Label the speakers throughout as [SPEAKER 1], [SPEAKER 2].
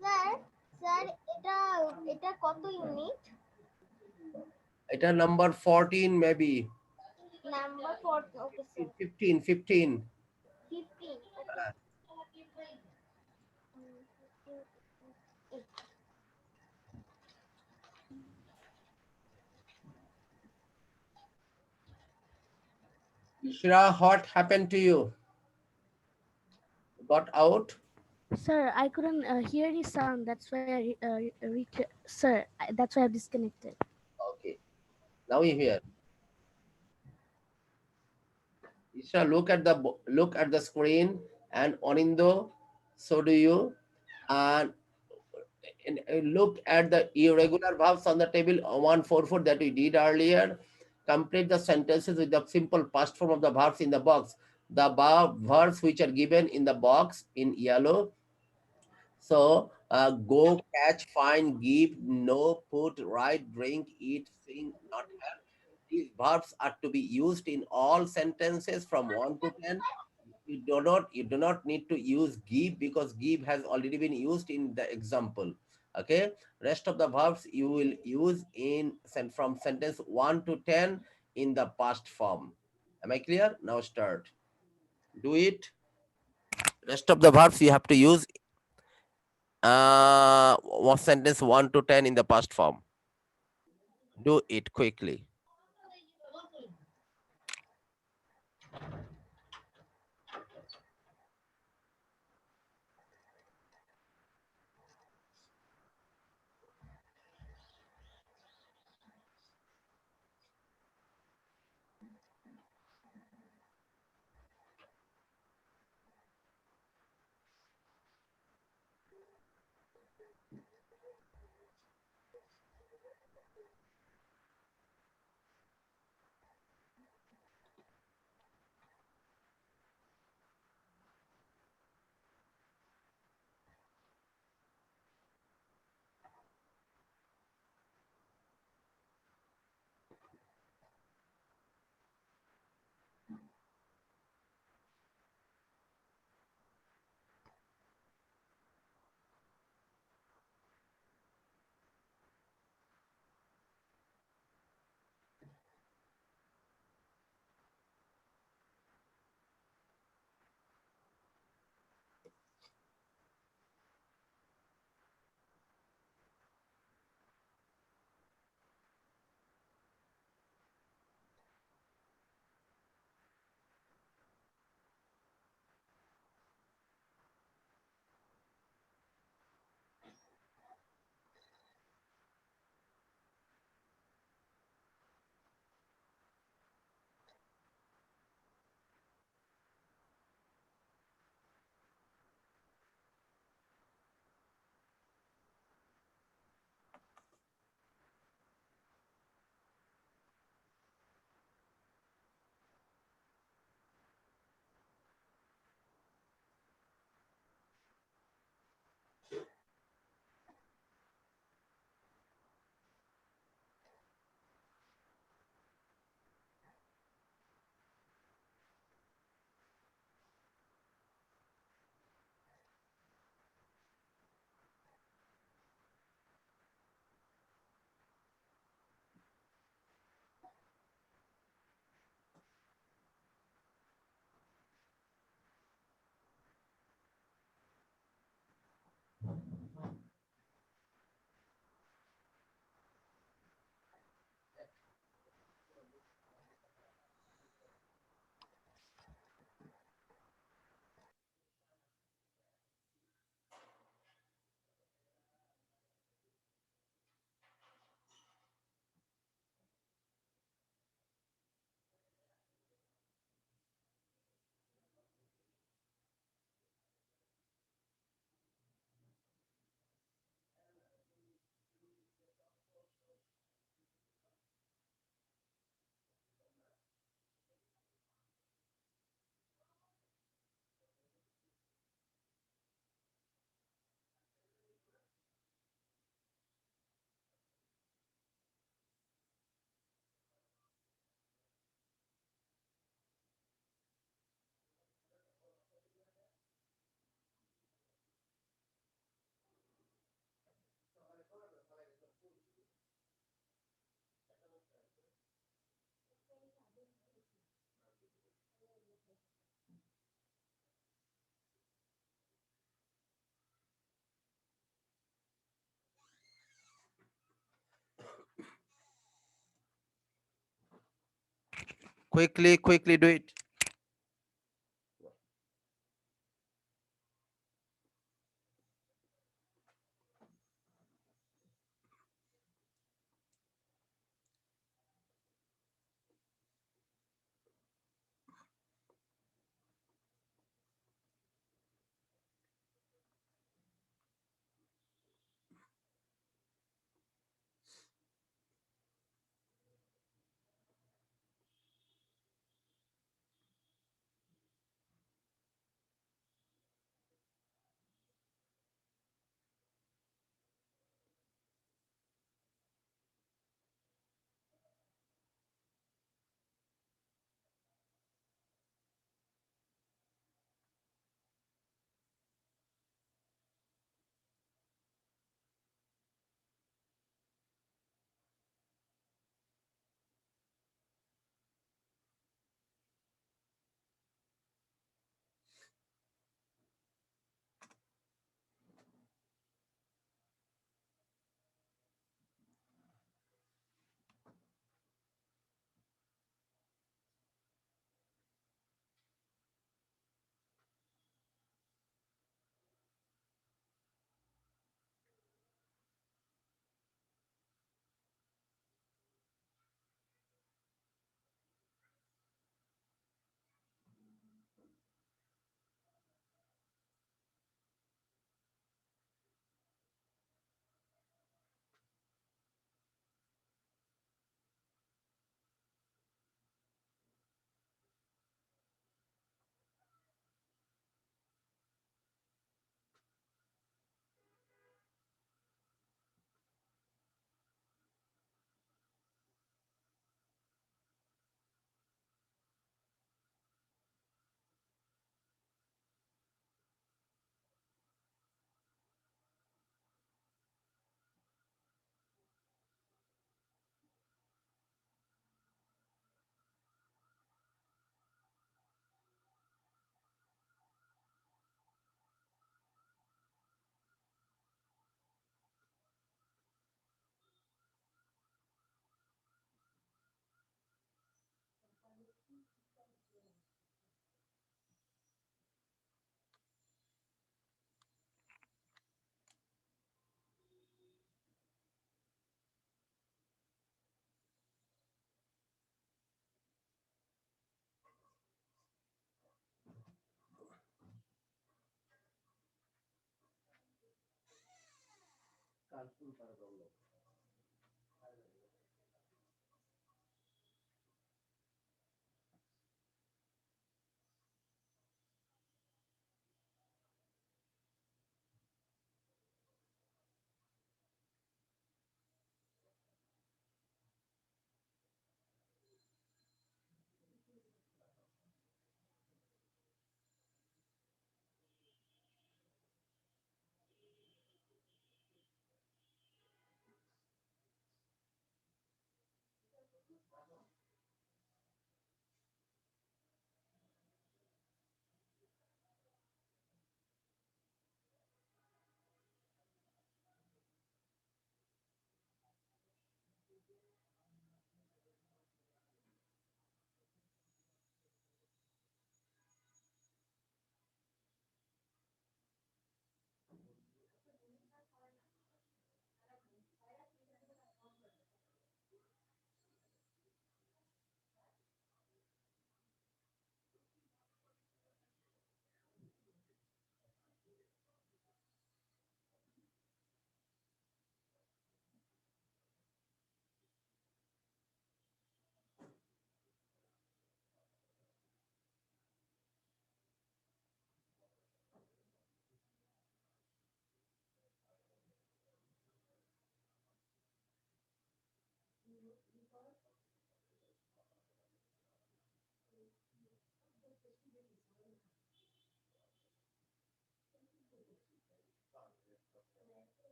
[SPEAKER 1] Sir sir এটা এটা কত ইউনিট?
[SPEAKER 2] এটা number 14 maybe.
[SPEAKER 1] Number 4, okay sir.
[SPEAKER 2] 15 15।
[SPEAKER 1] 15, okay.
[SPEAKER 2] Ishra, what happened to you? Got out?
[SPEAKER 3] Sir, I couldn't hear any sound. That's why sir, that's why I disconnected.
[SPEAKER 2] Okay. Now you hear. Isha, look at the screen, and Onindo, so do you. And, look at the irregular verbs on the table 144 that we did earlier. Complete the sentences with the simple past form of the verbs in the box. The verbs which are given in the box in yellow. So, go, catch, find, give, know, put, write, drink, eat, sing, not have. These verbs are to be used in all sentences from 1 to 10. You do not need to use give, because give has already been used in the example. Okay, rest of the verbs you will use in from sentence 1 to 10 in the past form. Am I clear? Now start. Do it. Rest of the verbs you have to use sentence 1 to 10 in the past form. Do it quickly. Quickly do it.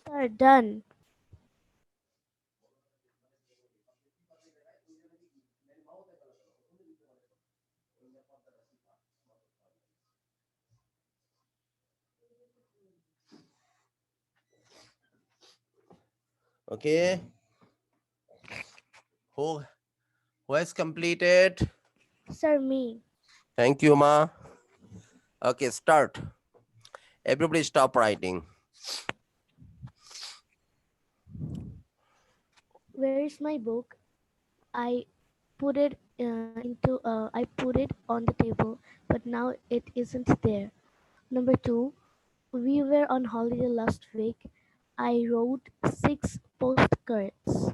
[SPEAKER 3] Sir, done.
[SPEAKER 2] Okay. Who has completed?
[SPEAKER 3] Sir, me.
[SPEAKER 2] Thank you, Ma. Okay, start. Everybody stop writing.
[SPEAKER 3] Where is my book? I put it I put it on the table, but now it isn't there. Number two, we were on holiday last week. I wrote 6 postcards.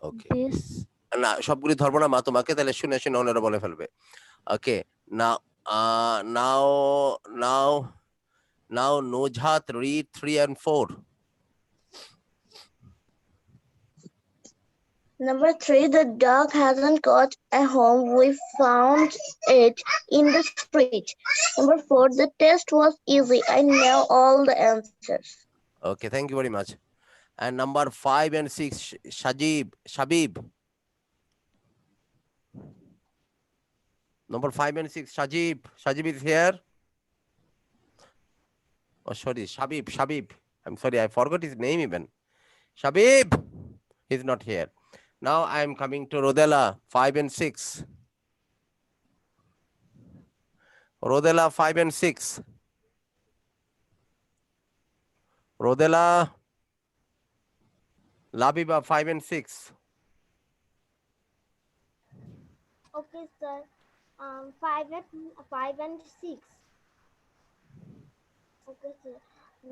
[SPEAKER 2] Okay.
[SPEAKER 3] This
[SPEAKER 2] না সবগুলি ধরবো না মা তোমাকে, তাহলে শুনে শুনে ওনারা বলে ফেলবে। ওকে, now now now now Nujhat read 3 and 4.
[SPEAKER 1] Number 3, the dog hasn't got a home. We found it in the street. Number 4, the test was easy. I know all the answers.
[SPEAKER 2] Okay, thank you very much. And number 5 and 6, Shabib. Number 5 and 6, Shajib is here. Oh, sorry, Shabib. I'm sorry, I forgot his name even. Shabib, he's not here. Now I am coming to Rodela, 5 and 6. Rodela, 5 and 6. Rodela, Labiba, 5 and 6.
[SPEAKER 1] Okay, sir. 5 and 6. Okay, sir.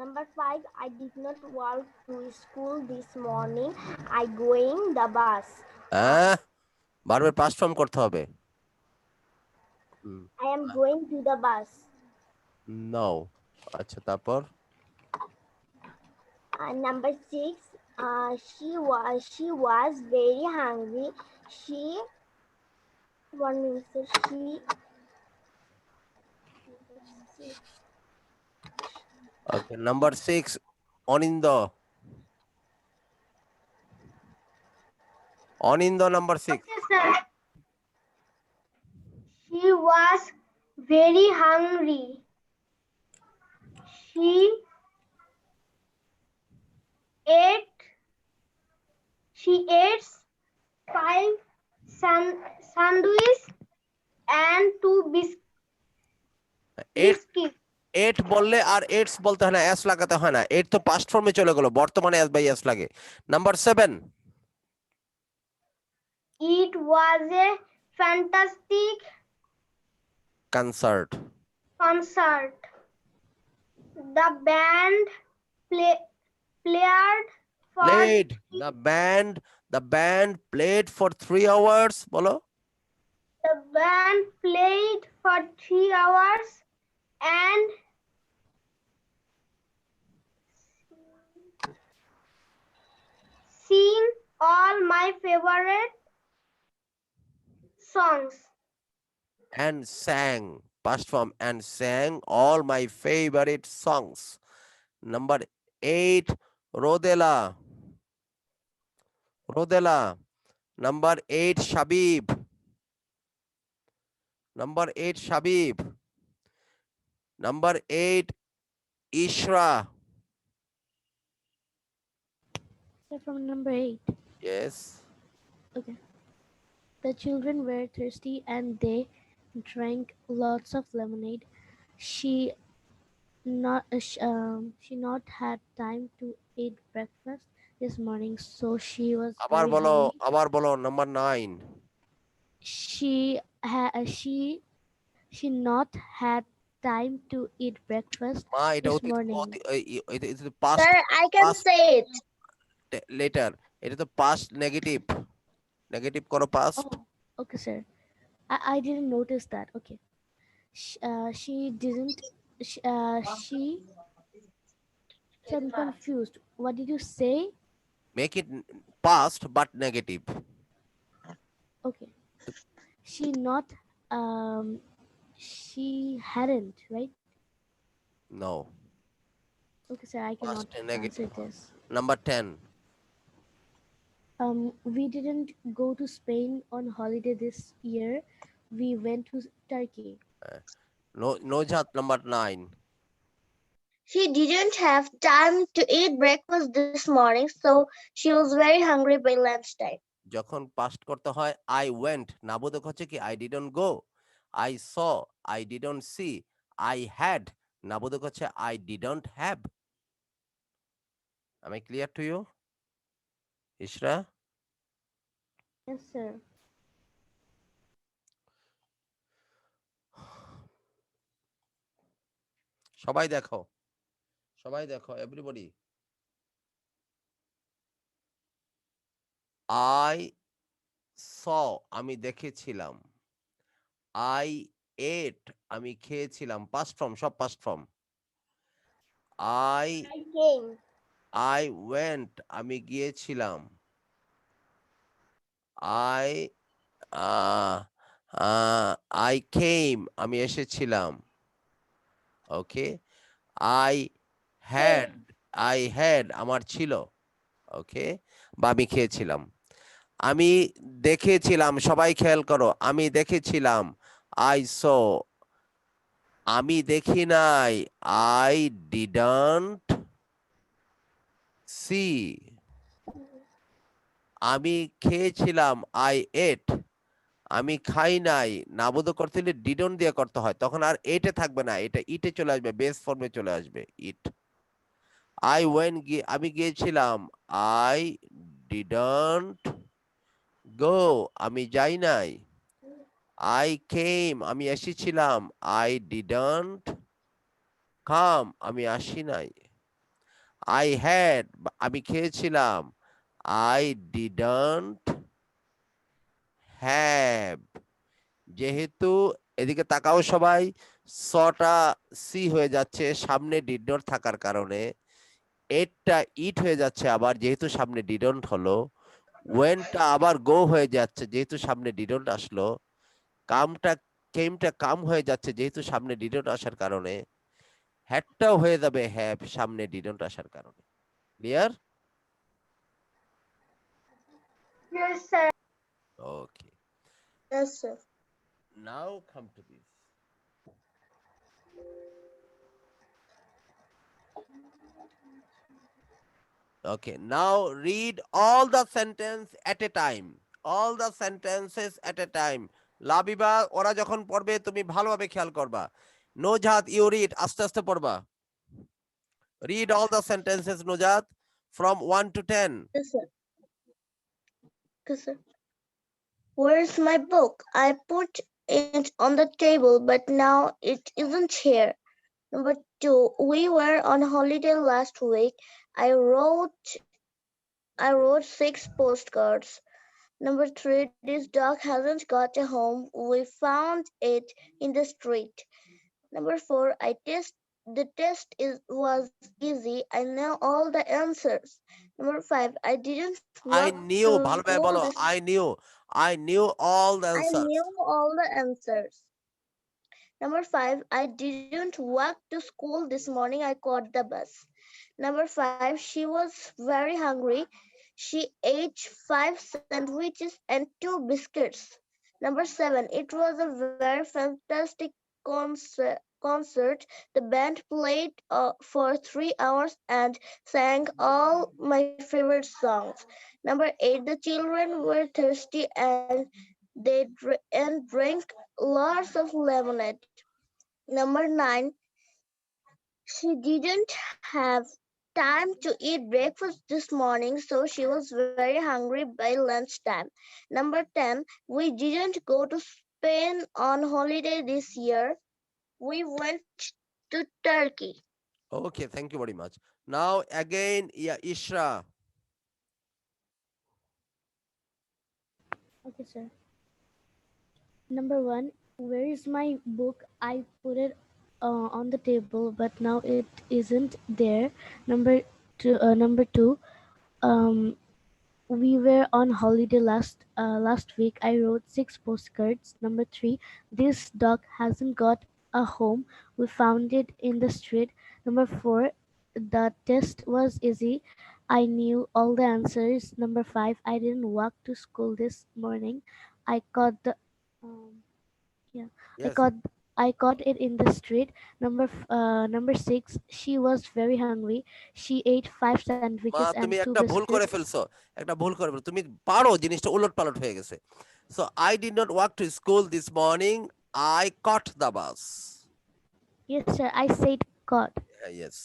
[SPEAKER 1] Number 5, I did not walk to school this morning. I going the bus.
[SPEAKER 2] হ্যাঁ, বারবার past form করতে হবে।
[SPEAKER 1] I am going to the bus.
[SPEAKER 2] No. আচ্ছা, তারপর
[SPEAKER 1] Number 6, she was very hungry. One minute, sir.
[SPEAKER 2] Okay, number 6, Onindo. Onindo, number 6.
[SPEAKER 1] Okay, sir. She was very hungry. She ate 5 sandwiches and 2 biscuits.
[SPEAKER 2] 8 বললে আর 8 বলতে হয় না, s লাগাতে হয় না। 8 তো past form-এ চলে গেল, বর্তমানে s by s লাগে। Number 7.
[SPEAKER 1] It was a fantastic
[SPEAKER 2] Concert.
[SPEAKER 1] The band played for
[SPEAKER 2] Played. The band played for 3 hours. বলো।
[SPEAKER 1] The band played for 3 hours and sing all my favorite songs.
[SPEAKER 2] And sang, past form, and sang all my favorite songs. Number 8, Rodela. Number 8, Shabib. Number 8, Ishra.
[SPEAKER 3] sir, from number 8.
[SPEAKER 2] Yes.
[SPEAKER 3] Okay. The children were thirsty and they drank lots of lemonade. She she not had time to eat breakfast this morning, so she was
[SPEAKER 2] আবার
[SPEAKER 3] very
[SPEAKER 2] বলো,
[SPEAKER 3] hungry.
[SPEAKER 2] number 9.
[SPEAKER 3] She not had time to eat breakfast
[SPEAKER 2] মা, এটা
[SPEAKER 3] this
[SPEAKER 2] অতীত,
[SPEAKER 3] morning.
[SPEAKER 2] এটা তো past,
[SPEAKER 1] Sir, I can
[SPEAKER 2] past-
[SPEAKER 1] say it.
[SPEAKER 2] later. এটা তো past negative. Negative করো past.
[SPEAKER 3] Oh, okay, sir. I didn't notice that. Okay. She didn't. She. So I'm confused. What did you say?
[SPEAKER 2] Make it past but negative.
[SPEAKER 3] Okay. She not. She hadn't, right?
[SPEAKER 2] No.
[SPEAKER 3] Okay, sir, I cannot
[SPEAKER 2] Past
[SPEAKER 3] answer
[SPEAKER 2] negative.
[SPEAKER 3] this.
[SPEAKER 2] Number 10.
[SPEAKER 3] We didn't go to Spain on holiday this year. We went to Turkey.
[SPEAKER 2] No, Nojat, number 9.
[SPEAKER 1] She didn't have time to eat breakfast this morning, so she was very hungry by lunchtime.
[SPEAKER 2] যখন past করতে হয় I went, নাবোধক হচ্ছে কি I didn't go. I saw, I didn't see. I had, নাবোধক হচ্ছে I didn't have. Am I clear to you, ইশরা?
[SPEAKER 3] Yes, sir.
[SPEAKER 2] সবাই দেখো, সবাই দেখো, everybody. I saw, আমি দেখেছিলাম. I ate, আমি খেয়েছিলাম. Past form, সব past form. I
[SPEAKER 1] I came.
[SPEAKER 2] I went, আমি গিয়েছিলাম. I I came, আমি এসেছিলাম. ওকে, I had, আমার ছিল. ওকে, বা আমি খেয়েছিলাম. আমি দেখেছিলাম, সবাই খেয়াল করো, আমি দেখেছিলাম. I saw, আমি দেখি নাই. I didn't see. আমি খেয়েছিলাম. I ate. আমি খাই নাই, নাবোধক করতে হলে ডিডন্ট দিয়ে করতে হয়, তখন আর এটে থাকবে না, এটা ইটে চলে আসবে, বেস ফর্মে চলে আসবে ইট. আই ওয়েন, আমি গিয়েছিলাম. আই ডিডন্ট গো, আমি যাই নাই. আই কেম, আমি এসেছিলাম. আই ডিডন্ট কাম, আমি আসি নাই. আই হ্যাড, আমি খেয়েছিলাম. I didn't have. যেহেতু এদিকে তাকাও সবাই, সটা সি হয়ে যাচ্ছে সামনে ডিড নট থাকার কারণে, এটটা ইট হয়ে যাচ্ছে আবার যেহেতু সামনে ডিডন্ট হলো, ওয়েনটা আবার গো হয়ে যাচ্ছে যেহেতু সামনে ডিডন্ট আসলো, কামটা কেমটা কাম হয়ে যাচ্ছে যেহেতু সামনে ডিডন্ট আসার কারণে, হ্যাডটাও হয়ে যাবে হ্যাভ সামনে ডিডন্ট আসার কারণে. Clear?
[SPEAKER 1] Yes, sir.
[SPEAKER 2] Okay,
[SPEAKER 1] Yes, sir.
[SPEAKER 2] Now come to this. Okay, now read all the sentence at a time. All the sentences at a time. Labiba, ওরা যখন পড়বে তুমি ভালোভাবে খেয়াল করবা. নোজাত, ইউ রিড, আস্তে আস্তে পড়বা. Read all the sentences, Nojat, from 1 to 10.
[SPEAKER 1] Yes, sir. Yes, sir. Where's my book? I put it on the table, but now it isn't here. Number two, we were on holiday last week. I wrote I wrote 6 postcards. Number three, this dog hasn't got a home. We found it in the street. Number four, the test was easy. I know all the answers. Number five, I didn't
[SPEAKER 2] I
[SPEAKER 1] walk to
[SPEAKER 2] knew, ভালোভাবে
[SPEAKER 1] school
[SPEAKER 2] বলো,
[SPEAKER 1] this
[SPEAKER 2] I knew all the
[SPEAKER 1] I
[SPEAKER 2] answers.
[SPEAKER 1] knew all the answers. Number five, I didn't walk to school this morning. I caught the bus. Number five, she was very hungry. She ate 5 sandwiches and 2 biscuits. Number seven, it was a very fantastic concert. The band played for 3 hours and sang all my favorite songs. Number eight, the children were thirsty and drank lots of lemonade. Number nine, she didn't have time to eat breakfast this morning, so she was very hungry by lunchtime. Number 10, we didn't go to Spain on holiday this year. We went to Turkey.
[SPEAKER 2] Okay, thank you very much. Now again, yeah, Ishra.
[SPEAKER 3] Okay, sir. Number one, where is my book? I put it on the table, but now it isn't there. Number two, um, we were on holiday last week. I wrote 6 postcards. Number three, this dog hasn't got a home. We found it in the street. Number four, the test was easy. I knew all the answers. Number 5, I didn't walk to school this morning. I caught the um, yeah, I
[SPEAKER 4] Yes.
[SPEAKER 3] caught I caught it in the street. Number 6, she was very hungry. She ate 5
[SPEAKER 4] মা
[SPEAKER 3] sandwiches and
[SPEAKER 4] তুমি
[SPEAKER 3] 2
[SPEAKER 4] একটা ভুল করে
[SPEAKER 3] biscuits.
[SPEAKER 4] ফেলছো, একটা ভুল করে ফেলছো, তুমি পারো, জিনিসটা উলট পালট হয়ে গেছে। So I did not walk to school this morning, I caught the bus.
[SPEAKER 3] Yes, sir. I said caught.
[SPEAKER 4] Yes,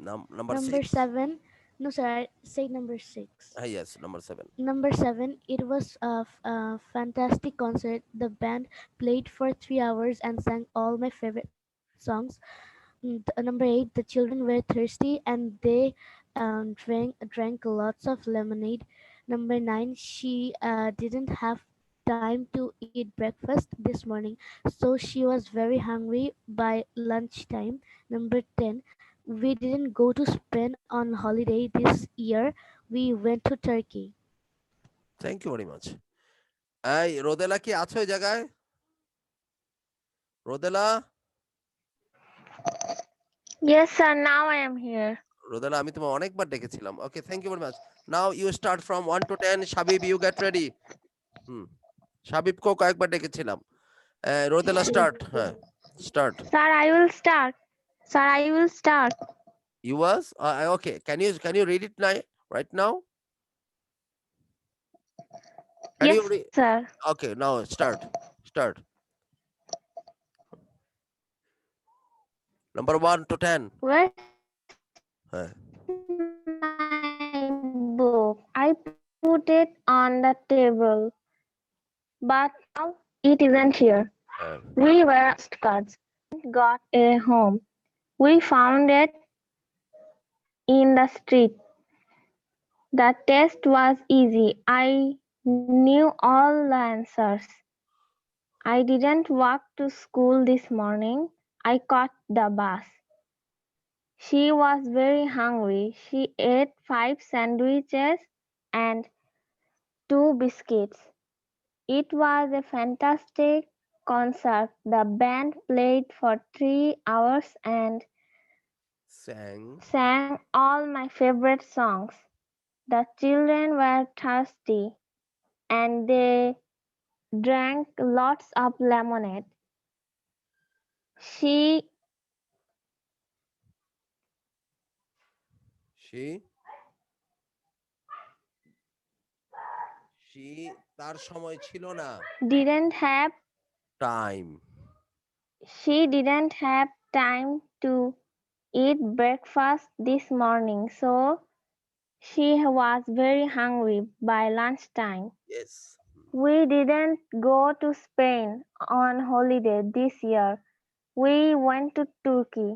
[SPEAKER 4] number
[SPEAKER 3] Number
[SPEAKER 4] 6.
[SPEAKER 3] 7. No, sir. I said number 6.
[SPEAKER 4] Yes, number 7.
[SPEAKER 3] Number 7, it was a fantastic concert. The band played for 3 hours and sang all my favorite songs. Number 8, the children were thirsty and they drank lots of lemonade. Number 9, she didn't have time to eat breakfast this morning, so she was very hungry by lunchtime. Number 10, we didn't go to Spain on holiday this year. We went to Turkey.
[SPEAKER 4] Thank you very much. এই রোদেলা কি আছো এই জায়গায়? রোদেলা,
[SPEAKER 1] Yes, sir. Now I am here.
[SPEAKER 4] রোদেলা আমি তোমায় অনেকবার ডেকেছিলাম। Okay, thank you very much. Now you start from 1 to 10. Shabib, you get ready. শাবিবকেও কয়েকবার ডেকেছিলাম। রোদেলা start. হ্যাঁ, start.
[SPEAKER 1] Sir, I will start. Sir, I will start.
[SPEAKER 4] You was okay. Can you read it now? Right now? Can
[SPEAKER 1] Yes,
[SPEAKER 4] you read?
[SPEAKER 1] sir.
[SPEAKER 4] Okay, now start. Start. Number 1 to 10.
[SPEAKER 1] Where's
[SPEAKER 4] হ্যাঁ,
[SPEAKER 1] my book? I put it on the table, but now it isn't here.
[SPEAKER 4] হ্যাঁ।
[SPEAKER 1] We were cards. Got a home. We found it in the street. The test was easy. I knew all the answers. I didn't walk to school this morning. I caught the bus. She was very hungry. She ate 5 sandwiches and 2 biscuits. It was a fantastic concert. The band played for 3 hours and sang all my favorite songs. The children were thirsty and they drank lots of lemonade.
[SPEAKER 4] She তার সময় ছিল না।
[SPEAKER 1] didn't have
[SPEAKER 4] Time.
[SPEAKER 1] She didn't have time to eat breakfast this morning, so she was very hungry by lunchtime.
[SPEAKER 4] Yes.
[SPEAKER 1] We didn't go to Spain on holiday this year. We went to Turkey.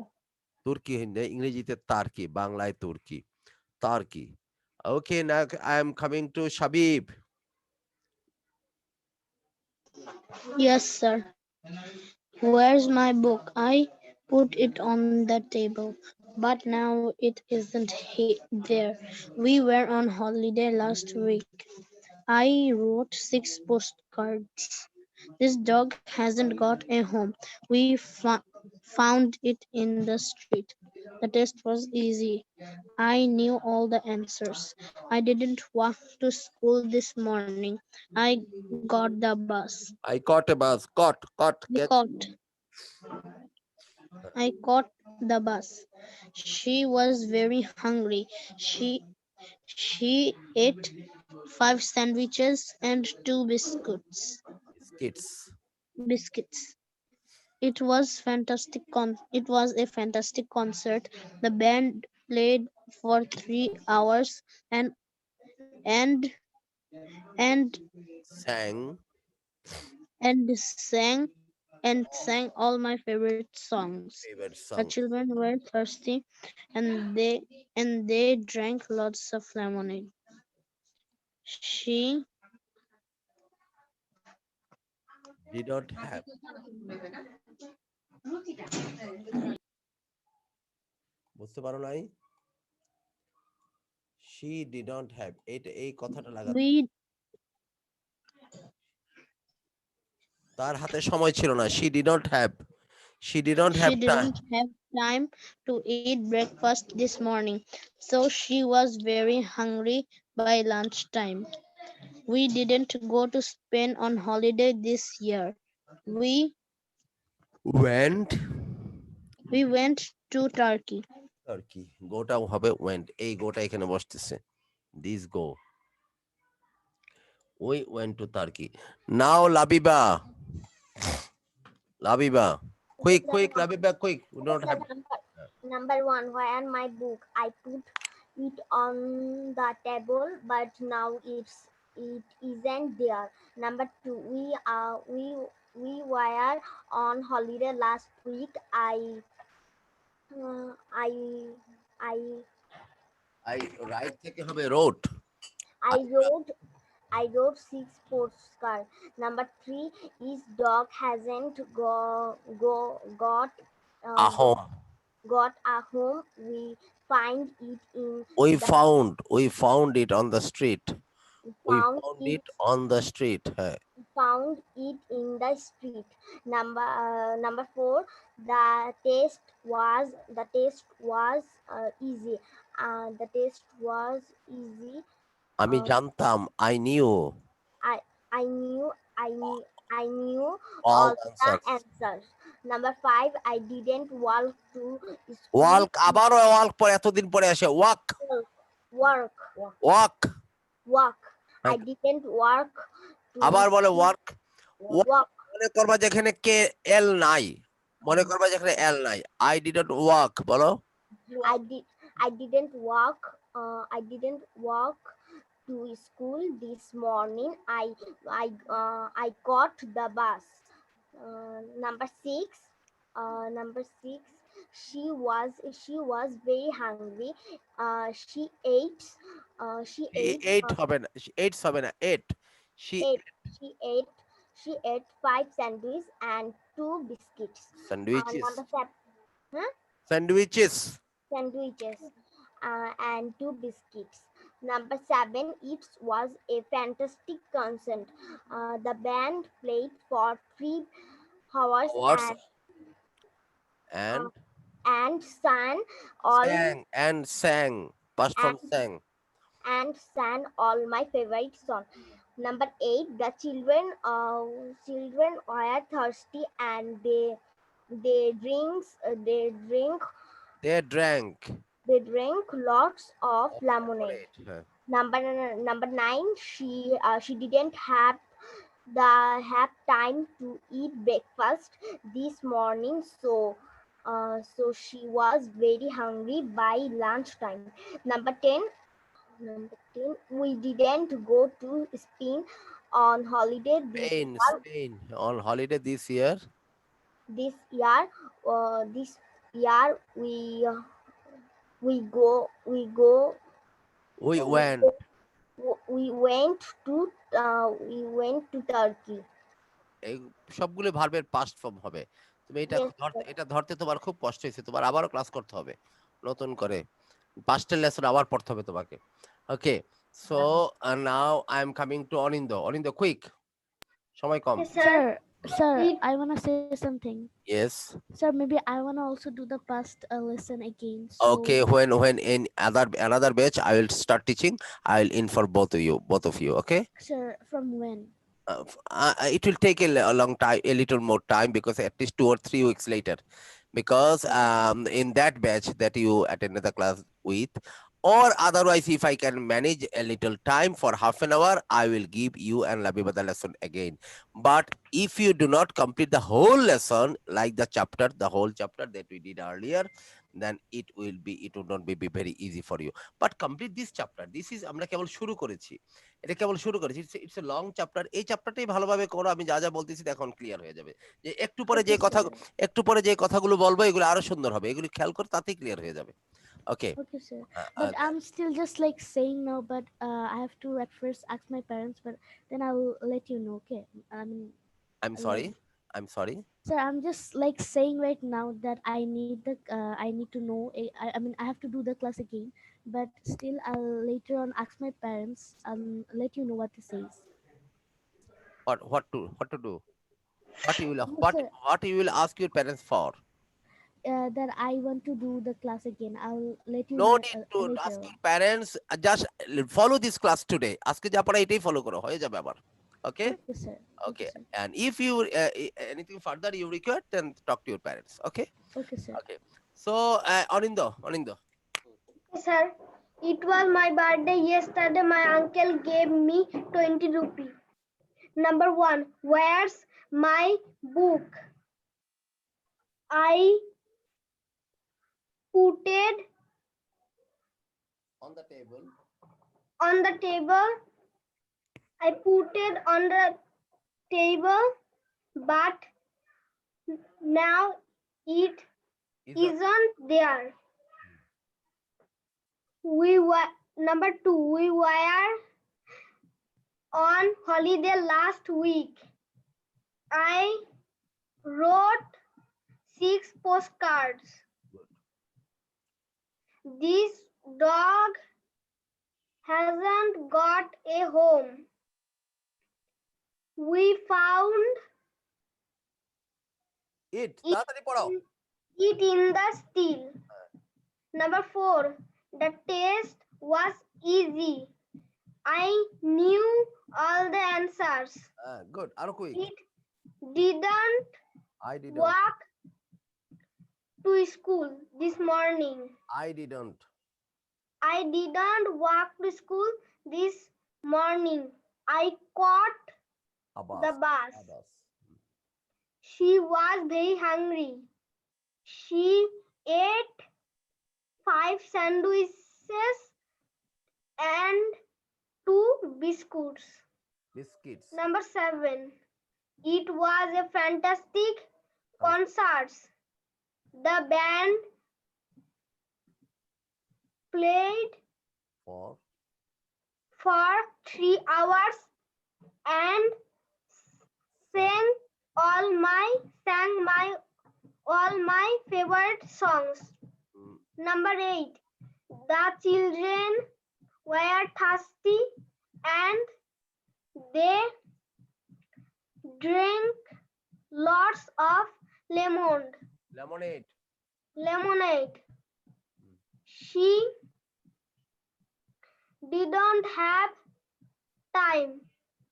[SPEAKER 4] তুর্কি হিন্দি, ইংরেজিতে Turkey, বাংলায় তুর্কি। Turkey. Okay, now I am coming to Shabib.
[SPEAKER 5] Yes, sir. Where's my book? I put it on the table, but now it isn't there. We were on holiday last week. I wrote 6 postcards. This dog hasn't got a home. We found it in the street. The test was easy. I knew all the answers. I didn't walk to school this morning. I got the bus.
[SPEAKER 4] I caught a bus. Caught. Get.
[SPEAKER 5] I caught the bus. She was very hungry. She ate 5 sandwiches and 2 biscuits. Biscuits. It was a fantastic concert. The band played for 3 hours and
[SPEAKER 4] Sang.
[SPEAKER 5] sang all my favorite songs. The children were thirsty and they drank lots of lemonade. She
[SPEAKER 4] Did not have. বুঝতে পারো নাই? She did not have. এই কথাটা লাগা। তার হাতে সময় ছিল না। She did not have. She did not
[SPEAKER 5] She
[SPEAKER 4] have time.
[SPEAKER 5] didn't have time to eat breakfast this morning, so she was very hungry by lunchtime. We didn't go to Spain on holiday this year. We
[SPEAKER 4] Went
[SPEAKER 5] we went to Turkey.
[SPEAKER 4] Turkey. গোটাও হবে went. এই গোটা এখানে বসতেছে। This go. We went to Turkey. Now Labiba. Labiba. Quick, quick, Labiba, quick. We don't have.
[SPEAKER 1] Number one, where my book? I put it on the table, but now it isn't there. Number two, we were on holiday last week. Uh, I I
[SPEAKER 4] I right থেকে হবে wrote.
[SPEAKER 1] I wrote I wrote 6 postcards. Number three is dog hasn't got
[SPEAKER 4] A
[SPEAKER 1] uh,
[SPEAKER 4] home.
[SPEAKER 1] got a home. We find it in
[SPEAKER 4] We found it on the street. We
[SPEAKER 1] found
[SPEAKER 4] found
[SPEAKER 1] it
[SPEAKER 4] it on the street. হ্যাঁ।
[SPEAKER 1] found it in the street. Number four, the test was easy. The test was easy.
[SPEAKER 4] আমি
[SPEAKER 1] Uh,
[SPEAKER 4] জানতাম, I knew
[SPEAKER 1] I I knew I knew
[SPEAKER 4] all
[SPEAKER 1] all the
[SPEAKER 4] answers.
[SPEAKER 1] answers. Number five, I didn't walk to school.
[SPEAKER 4] Walk, আবারও walk পরে এতদিন পরে আসে walk,
[SPEAKER 1] Work.
[SPEAKER 4] walk.
[SPEAKER 1] Walk. I
[SPEAKER 4] Okay.
[SPEAKER 1] didn't walk to
[SPEAKER 4] আবার বলে walk.
[SPEAKER 1] walk.
[SPEAKER 4] মনে করবা যেখানে কে এল নাই, মনে করবা যেখানে এল নাই। I didn't walk বলো।
[SPEAKER 1] I didn't walk. I didn't walk to school this morning. I caught the bus. Number six. Number six. She was very hungry. She ate. She ate.
[SPEAKER 4] Eight হবে না, eight হবে না, eight. She
[SPEAKER 1] ate. She ate 5 sandwiches and 2 biscuits.
[SPEAKER 4] sandwiches.
[SPEAKER 1] Number seven.
[SPEAKER 4] Sandwiches.
[SPEAKER 1] Sandwiches and 2 biscuits. Number seven, it was a fantastic concert. The band played for 3 hours
[SPEAKER 4] Hours.
[SPEAKER 1] and,
[SPEAKER 4] And
[SPEAKER 1] and sang all
[SPEAKER 4] sang. Past form sang.
[SPEAKER 1] and sang all my favorite songs. Number eight, the children were thirsty and they drink
[SPEAKER 4] They drank.
[SPEAKER 1] they drank lots of lemonade.
[SPEAKER 4] হ্যাঁ।
[SPEAKER 1] Number nine, she didn't have time to eat breakfast this morning, so she was very hungry by lunchtime. Number 10, we didn't go to Spain on holiday
[SPEAKER 4] Spain on holiday this year.
[SPEAKER 1] this year. This year we
[SPEAKER 4] went.
[SPEAKER 1] went to Turkey.
[SPEAKER 4] এই সবগুলো ভার্বের past form হবে। তুমি এটা
[SPEAKER 1] Yes,
[SPEAKER 4] এটা ধরতে তোমার খুব কষ্ট হয়েছে, তোমার আবারও ক্লাস করতে হবে নতুন করে, পাস্টের লেসন আবার পড়তে হবে তোমাকে। Okay, so now I am coming to Anindo. Anindo quick, সময় কম।
[SPEAKER 3] Sir, I wanna say something.
[SPEAKER 4] Yes.
[SPEAKER 3] Sir, maybe I wanna also do the past lesson again. So,
[SPEAKER 4] Okay, when in another batch I will start teaching, I will inform both of you. Okay.
[SPEAKER 3] Sir, from when?
[SPEAKER 4] It will take a long time, a little more time, because at least 2 or 3 weeks later, because in that batch that you attended the class with, or otherwise if I can manage a little time for half an hour, I will give you and Labiba the lesson again. But if you do not complete the whole lesson, like the whole chapter that we did earlier, then it would not be very easy for you. But complete this chapter. This is আমরা কেবল শুরু করেছি, এটা কেবল শুরু করেছি। It's a long chapter. এই চ্যাপ্টারটাই ভালোভাবে করো, আমি যা যা বলতেছি এখন ক্লিয়ার হয়ে যাবে। যে একটু পরে যে কথাগুলো বলবো এগুলো আরো সুন্দর হবে, এগুলো খেয়াল করে তাতেই ক্লিয়ার হয়ে যাবে। Okay.
[SPEAKER 3] Okay, sir. But I'm still just like saying now, but I have to at first ask my parents, but then I'll let you know, okay? I mean,
[SPEAKER 4] I'm sorry.
[SPEAKER 3] sir, I'm just like saying right now that I need to know. I mean, I have to do the class again, but still, I'll later on ask my parents. Let you know what he says.
[SPEAKER 4] What to do? What you will
[SPEAKER 3] Yes,
[SPEAKER 4] what
[SPEAKER 3] sir.
[SPEAKER 4] what you will ask your parents for?
[SPEAKER 3] That I want to do the class again. I'll let you
[SPEAKER 4] No
[SPEAKER 3] know
[SPEAKER 4] need to ask
[SPEAKER 3] later.
[SPEAKER 4] your parents. Just follow this class today. আজকে যা পড়া এটাই follow করো, হয়ে যাবে আবার। Okay?
[SPEAKER 3] Okay, sir. Okay,
[SPEAKER 4] Okay.
[SPEAKER 3] sir.
[SPEAKER 4] And if you anything further you require, then talk to your parents. Okay?
[SPEAKER 3] Okay, sir.
[SPEAKER 4] Okay. So Anindo.
[SPEAKER 1] Sir, it was my birthday yesterday. My uncle gave me 20 rupees. Number 1, where's my book? I put it
[SPEAKER 2] On the table.
[SPEAKER 1] on the table. I put it on the table, but now it isn't there. Number 2, we were on holiday last week. I wrote 6 postcards. This dog hasn't got a home. We found
[SPEAKER 4] It তাড়াতাড়ি পড়ো।
[SPEAKER 1] it in the steel. Number 4, the test was easy. I knew all the answers.
[SPEAKER 4] Good. আরো quick.
[SPEAKER 1] It didn't
[SPEAKER 4] I didn't.
[SPEAKER 1] walk to school this morning.
[SPEAKER 4] I didn't.
[SPEAKER 1] I didn't walk to school this morning. I caught
[SPEAKER 4] Abbas.
[SPEAKER 1] the bus.
[SPEAKER 4] Abbas.
[SPEAKER 1] She was very hungry. She ate 5 sandwiches and 2 biscuits.
[SPEAKER 4] Biscuits.
[SPEAKER 1] Number 7. It was a fantastic concert. The band played
[SPEAKER 4] For
[SPEAKER 1] for 3 hours and sang all my favorite songs. Number 8. The children were thirsty and they drank lots of
[SPEAKER 4] lemonade.
[SPEAKER 1] lemonade. She didn't have time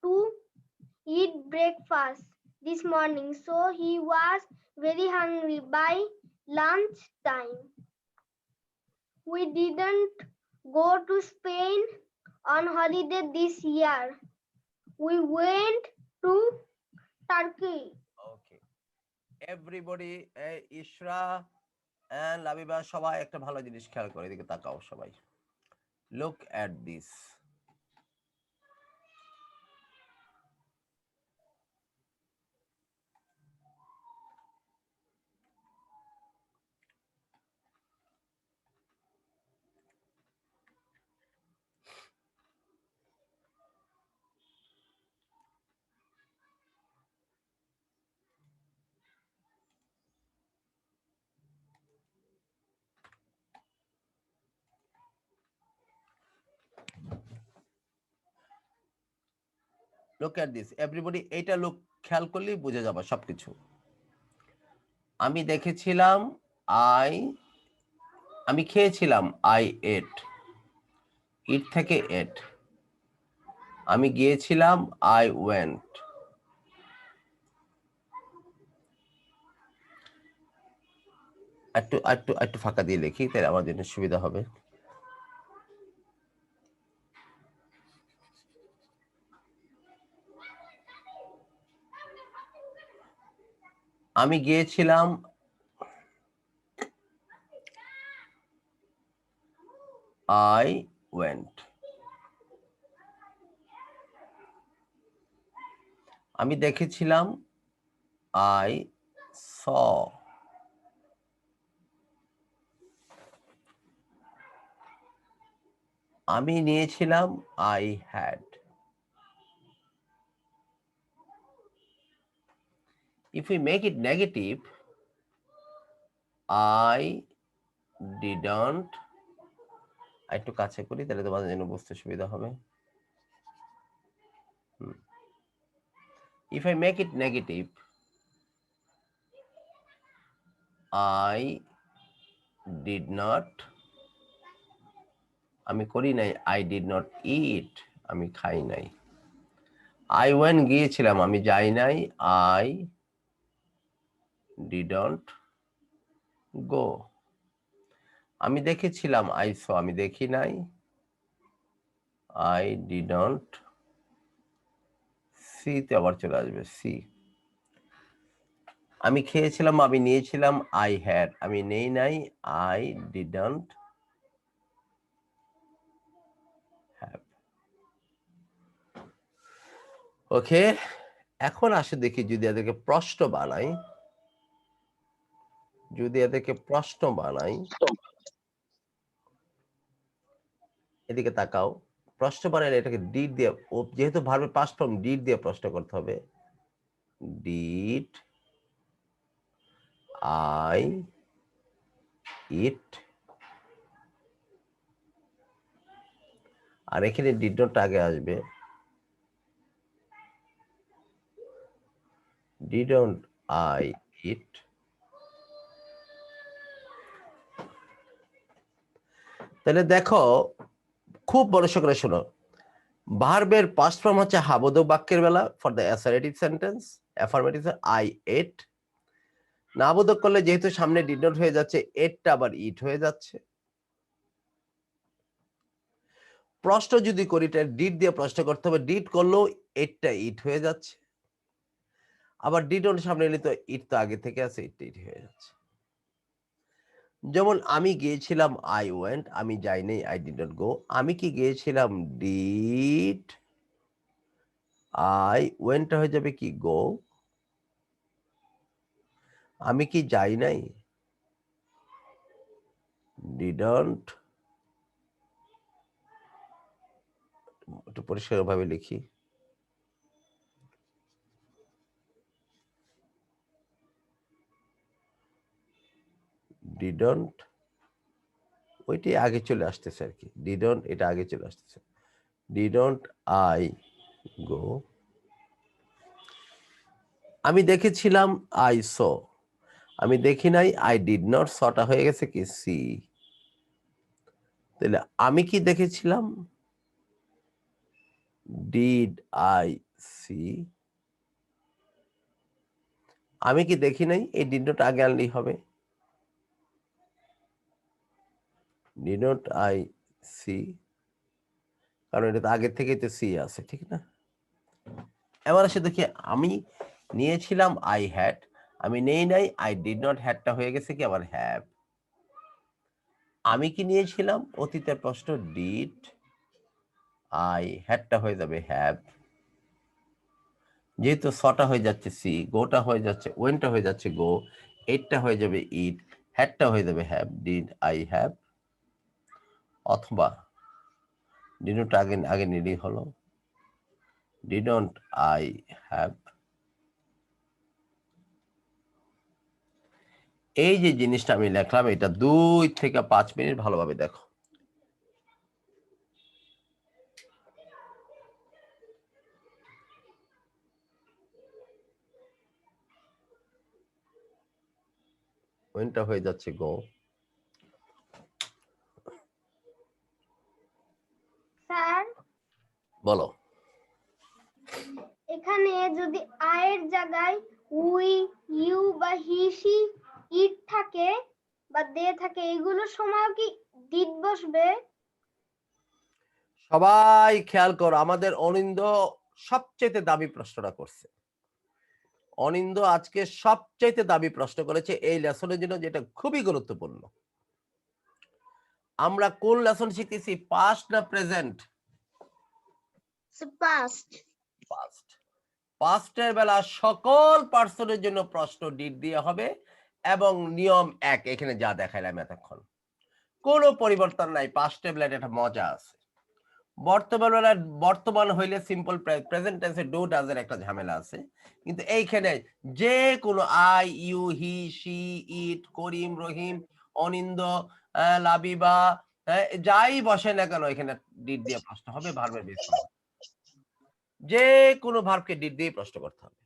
[SPEAKER 1] to eat breakfast this morning, so he was very hungry by lunch time. We didn't go to Spain on holiday this year. We went to Turkey.
[SPEAKER 4] Okay. Everybody, ইশরা and Labiba সবাই একটা ভালো জিনিস খেয়াল করে, এদিকে তাকাও সবাই। Look at this. Look at this. Everybody, এটা look খেয়াল করলেই বুঝে যাবে সবকিছু। আমি দেখেছিলাম আমি খেয়েছিলাম I ate. eat থেকে ate. আমি গিয়েছিলাম I went. একটু ফাঁকা দিয়ে লিখি, তাহলে আমার জন্য সুবিধা হবে। আমি গিয়েছিলাম I went. আমি দেখেছিলাম I saw. আমি নিয়েছিলাম I had. If we make it negative, I didn't. একটু কাছে করি, তাহলে তোমাদের জন্য বুঝতে সুবিধা হবে। If I make it negative, I did not, আমি করি নাই, I did not eat, আমি খাই নাই। I went, গিয়েছিলাম, আমি যাই নাই, I didn't go। আমি দেখেছিলাম, I saw, আমি দেখি নাই, I didn't see, তে আবার চলে আসবে see। আমি খেয়েছিলাম, আমি নিয়েছিলাম, I had, আমি নেই নাই, I didn't have। ওকে, এখন আসে দেখি যদি এদেরকে প্রশ্ন বানাই, যদি এদেরকে প্রশ্ন বানাই, এদিকে তাকাও, প্রশ্ন বানাইলে এটাকে ডিড দিয়ে, যেহেতু ভার্বের পাস্ট ফর্ম, ডিড দিয়ে প্রশ্ন করতে হবে। ডিড আই ইট, আর এখানে ডিড নট আগে আসবে, ডিডন্ট আই ইট। তাহলে দেখো, খুব বড় করে শোনো, ভার্বের পাস্ট ফর্ম হচ্ছে হাবোধক বাক্যের বেলা for the assertive sentence, affirmative I ate. নাবোধক করলে যেহেতু সামনে ডিড নট হয়ে যাচ্ছে, এটটা আবার ইট হয়ে যাচ্ছে। প্রশ্ন যদি করি, ডিড দিয়ে প্রশ্ন করতে হবে, ডিড করলেও এটটা ইট হয়ে যাচ্ছে, আবার ডিডন্ট সামনে এলে তো ইট তো আগে থেকে আছে, ইট ইট হয়ে যাচ্ছে। যেমন আমি গিয়েছিলাম, আই ওয়েন্ট, আমি যাই নাই, আই ডিড নট গো। আমি কি গিয়েছিলাম, ডিড আই, ওয়েন্টটা হয়ে যাবে কি গো। আমি কি যাই নাই, ডিডন্ট, একটু পরিষ্কার ভাবে লিখি, ডিডন্ট, ওইটি আগে চলে আসতেছে আর কি, ডিডন্ট এটা আগে চলে আসতেছে, ডিডন্ট আই গো। আমি দেখেছিলাম, আই স, আমি দেখি নাই, আই ডিড নট, সটা হয়ে গেছে কি সি। তাহলে আমি কি দেখেছিলাম, ডিড আই সি। আমি কি দেখি নাই, এই ডিড নট আগে আনলেই হবে, ডিড নট আই সি, কারণ এটা তো আগের থেকেই তো সি আছে, ঠিক না। এবার আসে দেখি, আমি নিয়েছিলাম, আই হ্যাড, আমি নেই নাই, আই ডিড নট, হ্যাডটা হয়ে গেছে কি আবার হ্যাভ। আমি কি নিয়েছিলাম, অতীতের প্রশ্ন, ডিড আই, হ্যাডটা হয়ে যাবে হ্যাভ, যেহেতু সটা হয়ে যাচ্ছে সি, গোটা হয়ে যাচ্ছে, ওয়েনটা হয়ে যাচ্ছে গো, এইটটা হয়ে যাবে ইট, হ্যাডটা হয়ে যাবে হ্যাভ, ডিড আই হ্যাভ। অথবা ডিডন্ট আগে আগে নিলেই হলো, ডিডন্ট আই হ্যাভ। এই যে জিনিসটা আমি লিখলাম, এটা 2 থেকে 5 মিনিট ভালোভাবে দেখো। ওয়েনটা হয়ে যাচ্ছে গো,
[SPEAKER 6] স্যার,
[SPEAKER 4] বলো।
[SPEAKER 6] এখানে যদি আয়ের জায়গায় উই, ইউ বা হি, সি, ইট থাকে বা দে থাকে, এগুলোর সময় কি ডিড বসবে?
[SPEAKER 4] সবাই খেয়াল করো, আমাদের অনিন্দ সবচেয়ে দামি প্রশ্নটা করছে। অনিন্দ আজকে সবচেয়ে দামি প্রশ্ন করেছে এই লেসনের জন্য, যেটা খুবই গুরুত্বপূর্ণ। আমরা কোন লেসন শিখতেছি, পাস্ট না প্রেজেন্ট?
[SPEAKER 1] Past.
[SPEAKER 4] পাস্ট। পাস্টের বেলা সকল পার্সনের জন্য প্রশ্ন ডিড দিয়ে হবে, এবং নিয়ম এক, এখানে যা দেখাইলাম এতক্ষণ, কোনো পরিবর্তন নাই। পাস্টের বেলায় একটা মজা আছে। বর্তমান বেলায়, বর্তমান হইলে সিম্পল, প্রেজেন্ট টেন্সে ডু ডাজ এর একটা ঝামেলা আছে, কিন্তু এইখানে যে কোনো আই, ইউ, হি, সি, ইট, করিম, রহিম, অনিন্দ, লাবিবা, যাই বসে না কেন, এখানে ডিড দিয়ে প্রশ্ন হবে, ভার্বের বেস হবে। যে কোনো ভার্বকে ডিড দিয়ে প্রশ্ন করতে হবে।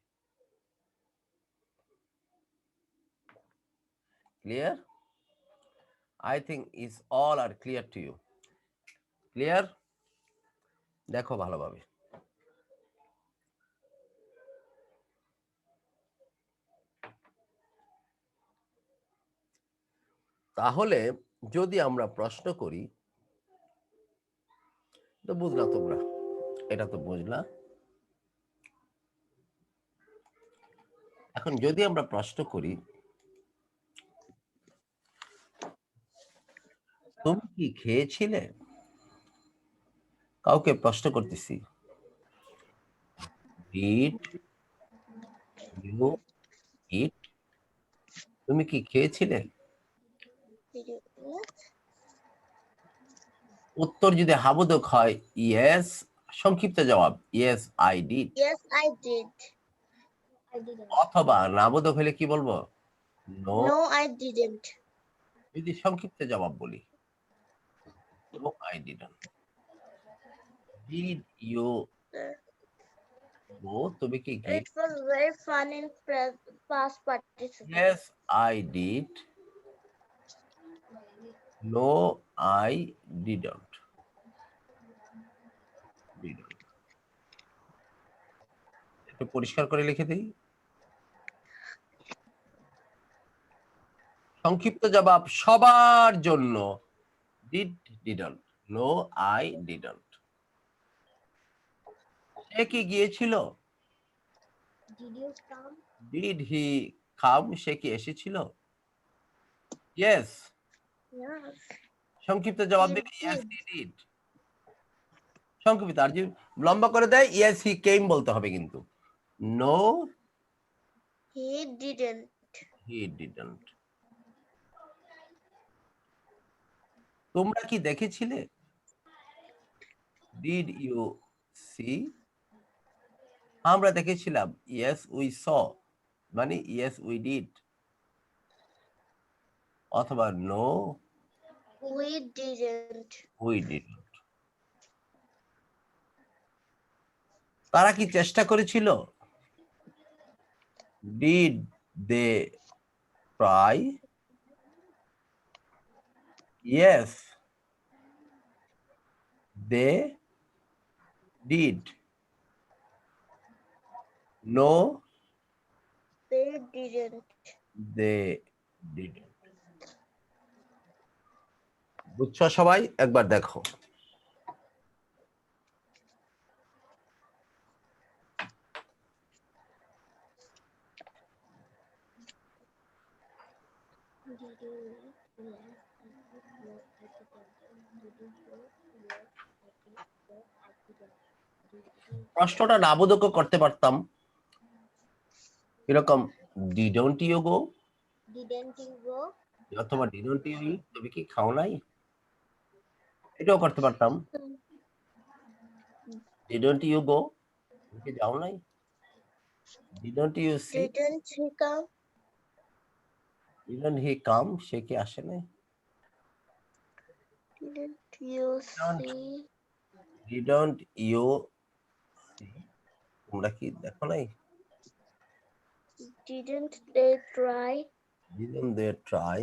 [SPEAKER 4] Clear? I think is all are clear to you. Clear? দেখো ভালোভাবে। তাহলে যদি আমরা প্রশ্ন করি, তো বুঝলা তোমরা, এটা তো বুঝলা। এখন যদি আমরা প্রশ্ন করি, তুমি কি খেয়েছিলে? কাউকে প্রশ্ন করতেছি, Did you eat? তুমি কি খেয়েছিলে?
[SPEAKER 1] Did you eat?
[SPEAKER 4] উত্তর যদি হাবোধক হয় ইয়েস, সংক্ষিপ্ত জবাব yes I did.
[SPEAKER 1] Yes, I did.
[SPEAKER 4] অথবা নাবোধক হলে কি বলবো? নো।
[SPEAKER 1] No, I didn't.
[SPEAKER 4] যদি সংক্ষিপ্ত জবাব বলি, no I didn't. Did you go? তুমি কি গিয়ে?
[SPEAKER 1] It was very fun in past participants.
[SPEAKER 4] Yes I did. No I didn't. একটু পরিষ্কার করে লিখে দিই। সংক্ষিপ্ত জবাব সবার জন্য did didn't, no I didn't. সে কি গিয়েছিল?
[SPEAKER 6] Did you come?
[SPEAKER 4] Did he come? সে কি এসেছিল? ইয়েস।
[SPEAKER 1] Yes.
[SPEAKER 4] সংক্ষিপ্ত জবাব
[SPEAKER 1] He
[SPEAKER 4] দিলে ইয়েস
[SPEAKER 1] did.
[SPEAKER 4] He did. সংক্ষিপ্ত, আর যদি লম্বা করে দেয় ইয়েস হি কেম বলতে হবে কিন্তু। No
[SPEAKER 1] He didn't.
[SPEAKER 4] He didn't. তোমরা কি দেখেছিলে? Did you see? আমরা দেখেছিলাম ইয়েস উই স, মানে ইয়েস উই ডিড। অথবা no
[SPEAKER 1] We didn't.
[SPEAKER 4] We didn't. তারা কি চেষ্টা করেছিল? Did they try? Yes they did. No
[SPEAKER 1] They didn't.
[SPEAKER 4] They didn't. বুঝছো সবাই? একবার দেখো। প্রশ্নটা নাবোধক করতে পারতাম, এরকম didn't you go,
[SPEAKER 1] Didn't you go?
[SPEAKER 4] অথবা ডিডন্ট ইউ ইট? তুমি কি খাও নাই? এটাও করতে পারতাম। Didn't you go? তুমি কি যাও নাই? Didn't you see?
[SPEAKER 1] Didn't he come?
[SPEAKER 4] Didn't he come? সে কি আসে নাই?
[SPEAKER 1] Didn't you see?
[SPEAKER 4] Didn't you see? তোমরা কি দেখো নাই?
[SPEAKER 1] Didn't they try?
[SPEAKER 4] Didn't they try?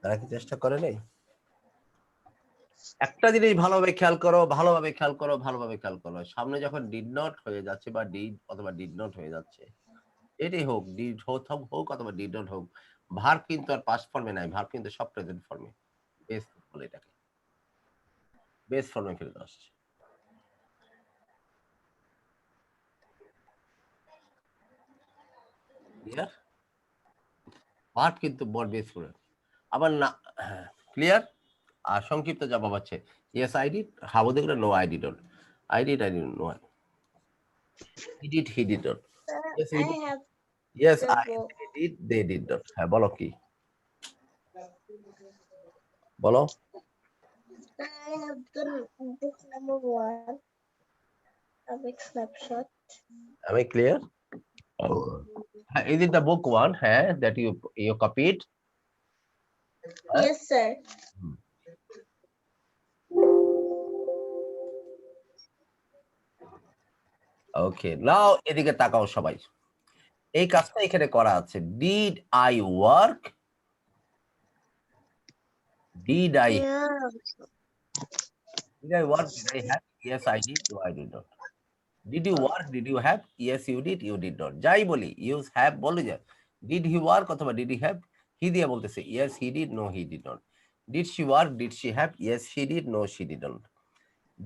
[SPEAKER 4] তারা কি চেষ্টা করে নাই? একটা জিনিস ভালোভাবে খেয়াল করো, ভালোভাবে খেয়াল করো, ভালোভাবে খেয়াল করো। সামনে যখন ডিড নট হয়ে যাচ্ছে বা ডিড অথবা ডিড নট হয়ে যাচ্ছে, এটাই হোক, ডিড হোক অথবা ডিড নট হোক, ভার্ব কিন্তু আর পাস্ট ফর্মে নাই, ভার্ব কিন্তু সব প্রেজেন্ট ফর্মে। বেস বলে এটাকে, বেস ফর্মে ফেরত আসছে। ক্লিয়ার? ভার্ব কিন্তু বড় বেস ফর্মে। আবার না, ক্লিয়ার? আর সংক্ষিপ্ত জবাব আছে ইয়েস আই ডিড, হাবো দেখলে no I didn't. I did no I. He did he didn't. Yes, we
[SPEAKER 1] I
[SPEAKER 4] did.
[SPEAKER 1] have
[SPEAKER 4] Yes,
[SPEAKER 1] the
[SPEAKER 4] I
[SPEAKER 1] book.
[SPEAKER 4] did, they did not. হ্যাঁ, বলো কি? বলো।
[SPEAKER 1] I have the book number 1. A big snapshot.
[SPEAKER 4] Am I clear? Is it the book one? হ্যাঁ, that you copied?
[SPEAKER 1] Yes, sir.
[SPEAKER 4] Okay, now এদিকে তাকাও সবাই। এই কাজটা এখানে করা আছে। Did I work? Did I
[SPEAKER 1] Yeah.
[SPEAKER 4] work? Did I have? Yes, I did. No, I did not. Did you work? Did you have? Yes, you did. You did not. যাই বলি, use have বলে যায়। Did he work অথবা did he have? He দিয়ে বলতেছে yes, he did. No, he did not. Did she work? Did she have? Yes, she did. No, she did not.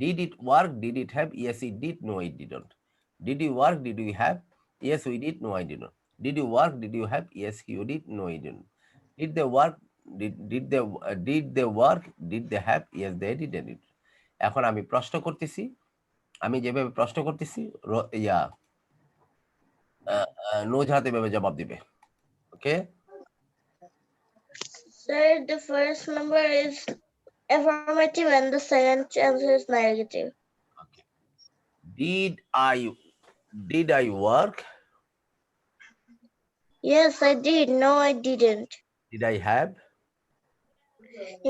[SPEAKER 4] Did it work? Did it have? Yes, it did. No, it didn't. Did you work? Did you have? Yes, we did. No, I didn't. Did you work? Did you have? Yes, you did. No, you didn't. Did they work? Did they work? Did they have? Yes, they did. এখন আমি প্রশ্ন করতেছি, আমি যেভাবে প্রশ্ন করতেছি নৌজাহাত এভাবে জবাব দিবে। ওকে,
[SPEAKER 1] Sir, the first number is affirmative and the second answer is negative.
[SPEAKER 4] Did I work?
[SPEAKER 1] Yes, I did. No, I didn't.
[SPEAKER 4] Did I have?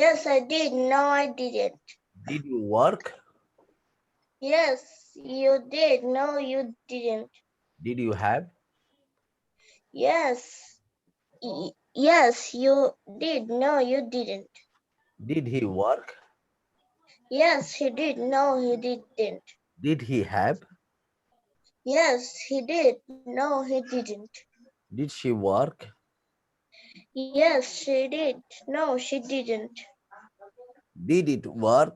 [SPEAKER 1] Yes, I did. No, I didn't.
[SPEAKER 4] Did you work?
[SPEAKER 1] Yes, you did. No, you didn't.
[SPEAKER 4] Did you have?
[SPEAKER 1] Yes. Yes, you did. No, you didn't.
[SPEAKER 4] Did he work?
[SPEAKER 1] Yes, he did. No, he didn't.
[SPEAKER 4] Did he have?
[SPEAKER 1] Yes, he did. No, he didn't.
[SPEAKER 4] Did she work?
[SPEAKER 1] Yes, she did. No, she didn't.
[SPEAKER 4] Did it work?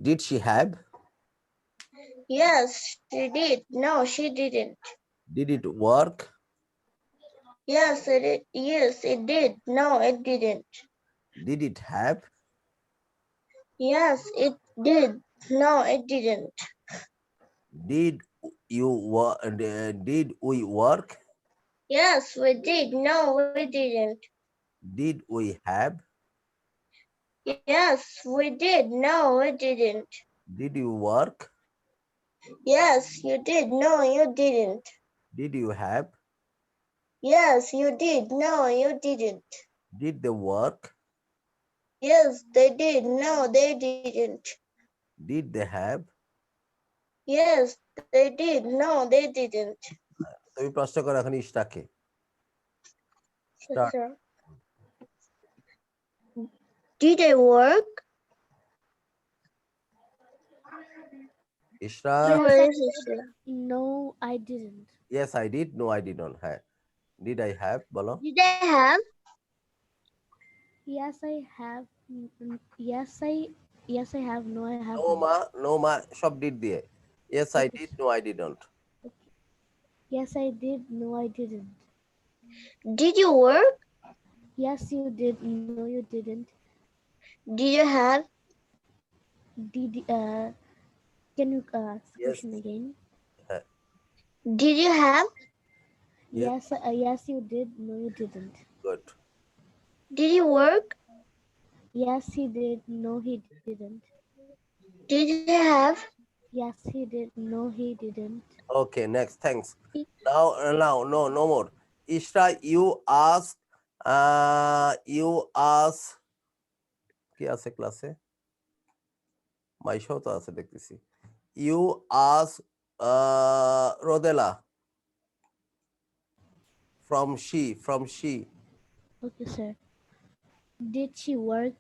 [SPEAKER 4] Did she have?
[SPEAKER 1] Yes, she did. No, she didn't.
[SPEAKER 4] Did it work?
[SPEAKER 1] Yes, it did. Yes, it did. No, it didn't.
[SPEAKER 4] Did it have?
[SPEAKER 1] Yes, it did. No, it didn't.
[SPEAKER 4] Did you work? Did we work?
[SPEAKER 1] Yes, we did. No, we didn't.
[SPEAKER 4] Did we have?
[SPEAKER 1] Yes, we did. No, we didn't.
[SPEAKER 4] Did you work?
[SPEAKER 1] Yes, you did. No, you didn't.
[SPEAKER 4] Did you have?
[SPEAKER 1] Yes, you did. No, you didn't.
[SPEAKER 4] Did they work?
[SPEAKER 1] Yes, they did. No, they didn't.
[SPEAKER 4] Did they have?
[SPEAKER 1] Yes, they did. No, they didn't.
[SPEAKER 4] তুমি প্রশ্ন করো এখন ইশরাকে। Start.
[SPEAKER 1] Sir. Did I work?
[SPEAKER 4] ইশরা,
[SPEAKER 1] Where is it?
[SPEAKER 3] No, I didn't.
[SPEAKER 4] yes I did. No, I did not. হ্যাঁ, did I have বলো।
[SPEAKER 1] Did I have?
[SPEAKER 3] Yes, I have. Yes, I have. No, I have.
[SPEAKER 4] No মা সব did দিয়ে। Yes I did. No, I didn't.
[SPEAKER 3] Yes, I did. No, I didn't.
[SPEAKER 1] Did you work?
[SPEAKER 3] Yes, you did. No, you didn't.
[SPEAKER 1] Did you have?
[SPEAKER 3] Can you ask the
[SPEAKER 4] Yes.
[SPEAKER 3] question again?
[SPEAKER 1] Did you have?
[SPEAKER 4] Yes.
[SPEAKER 3] Yes, you did. No, you didn't.
[SPEAKER 4] Good.
[SPEAKER 1] Did you work?
[SPEAKER 3] Yes, he did. No, he didn't.
[SPEAKER 1] Did you have?
[SPEAKER 3] Yes, he did. No, he didn't.
[SPEAKER 4] Okay, next. Thanks. Now, no more. Ishra, you ask. কি আছে ক্লাসে? মাইশাও তো আছে দেখতেছি। You ask Rodela from she.
[SPEAKER 3] Okay, sir. Did she work?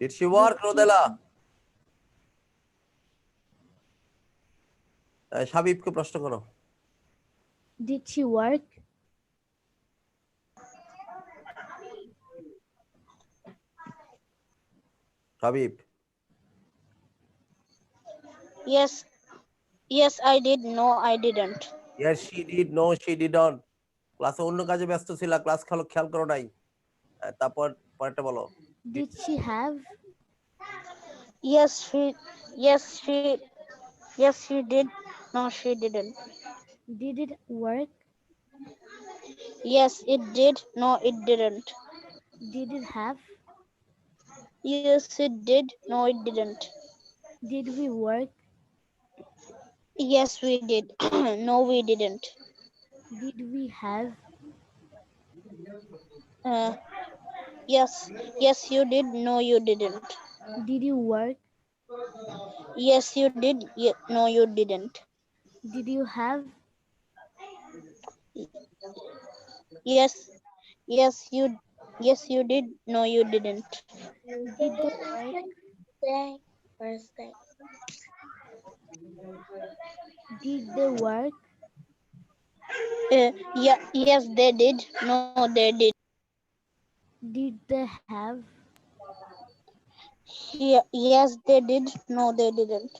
[SPEAKER 4] Did she work, Rodela? শাবিবকে প্রশ্ন করো।
[SPEAKER 3] Did she work?
[SPEAKER 4] Shabib,
[SPEAKER 5] Yes, yes, I did. No, I didn't.
[SPEAKER 4] yes she did. No, she didn't. ক্লাসে অন্য কাজে ব্যস্ত ছিল, ক্লাস খেয়াল করো নাই। তারপর পরেরটা বলো।
[SPEAKER 3] Did she have?
[SPEAKER 5] Yes, she did. No, she didn't.
[SPEAKER 3] Did it work?
[SPEAKER 5] Yes, it did. No, it didn't.
[SPEAKER 3] Did it have?
[SPEAKER 5] Yes, it did. No, it didn't.
[SPEAKER 3] Did we work?
[SPEAKER 5] Yes, we did. No, we didn't.
[SPEAKER 3] Did we have?
[SPEAKER 5] Yes, you did. No, you didn't.
[SPEAKER 3] Did you work?
[SPEAKER 5] Yes, you did. No, you didn't.
[SPEAKER 3] Did you have?
[SPEAKER 5] Yes, yes, you did. No, you didn't.
[SPEAKER 3] Did they work?
[SPEAKER 1] Say, first say.
[SPEAKER 3] Did they work?
[SPEAKER 5] Yeah, yes, they did. No, they did.
[SPEAKER 3] Did they have?
[SPEAKER 5] Yeah, yes, they did. No, they didn't.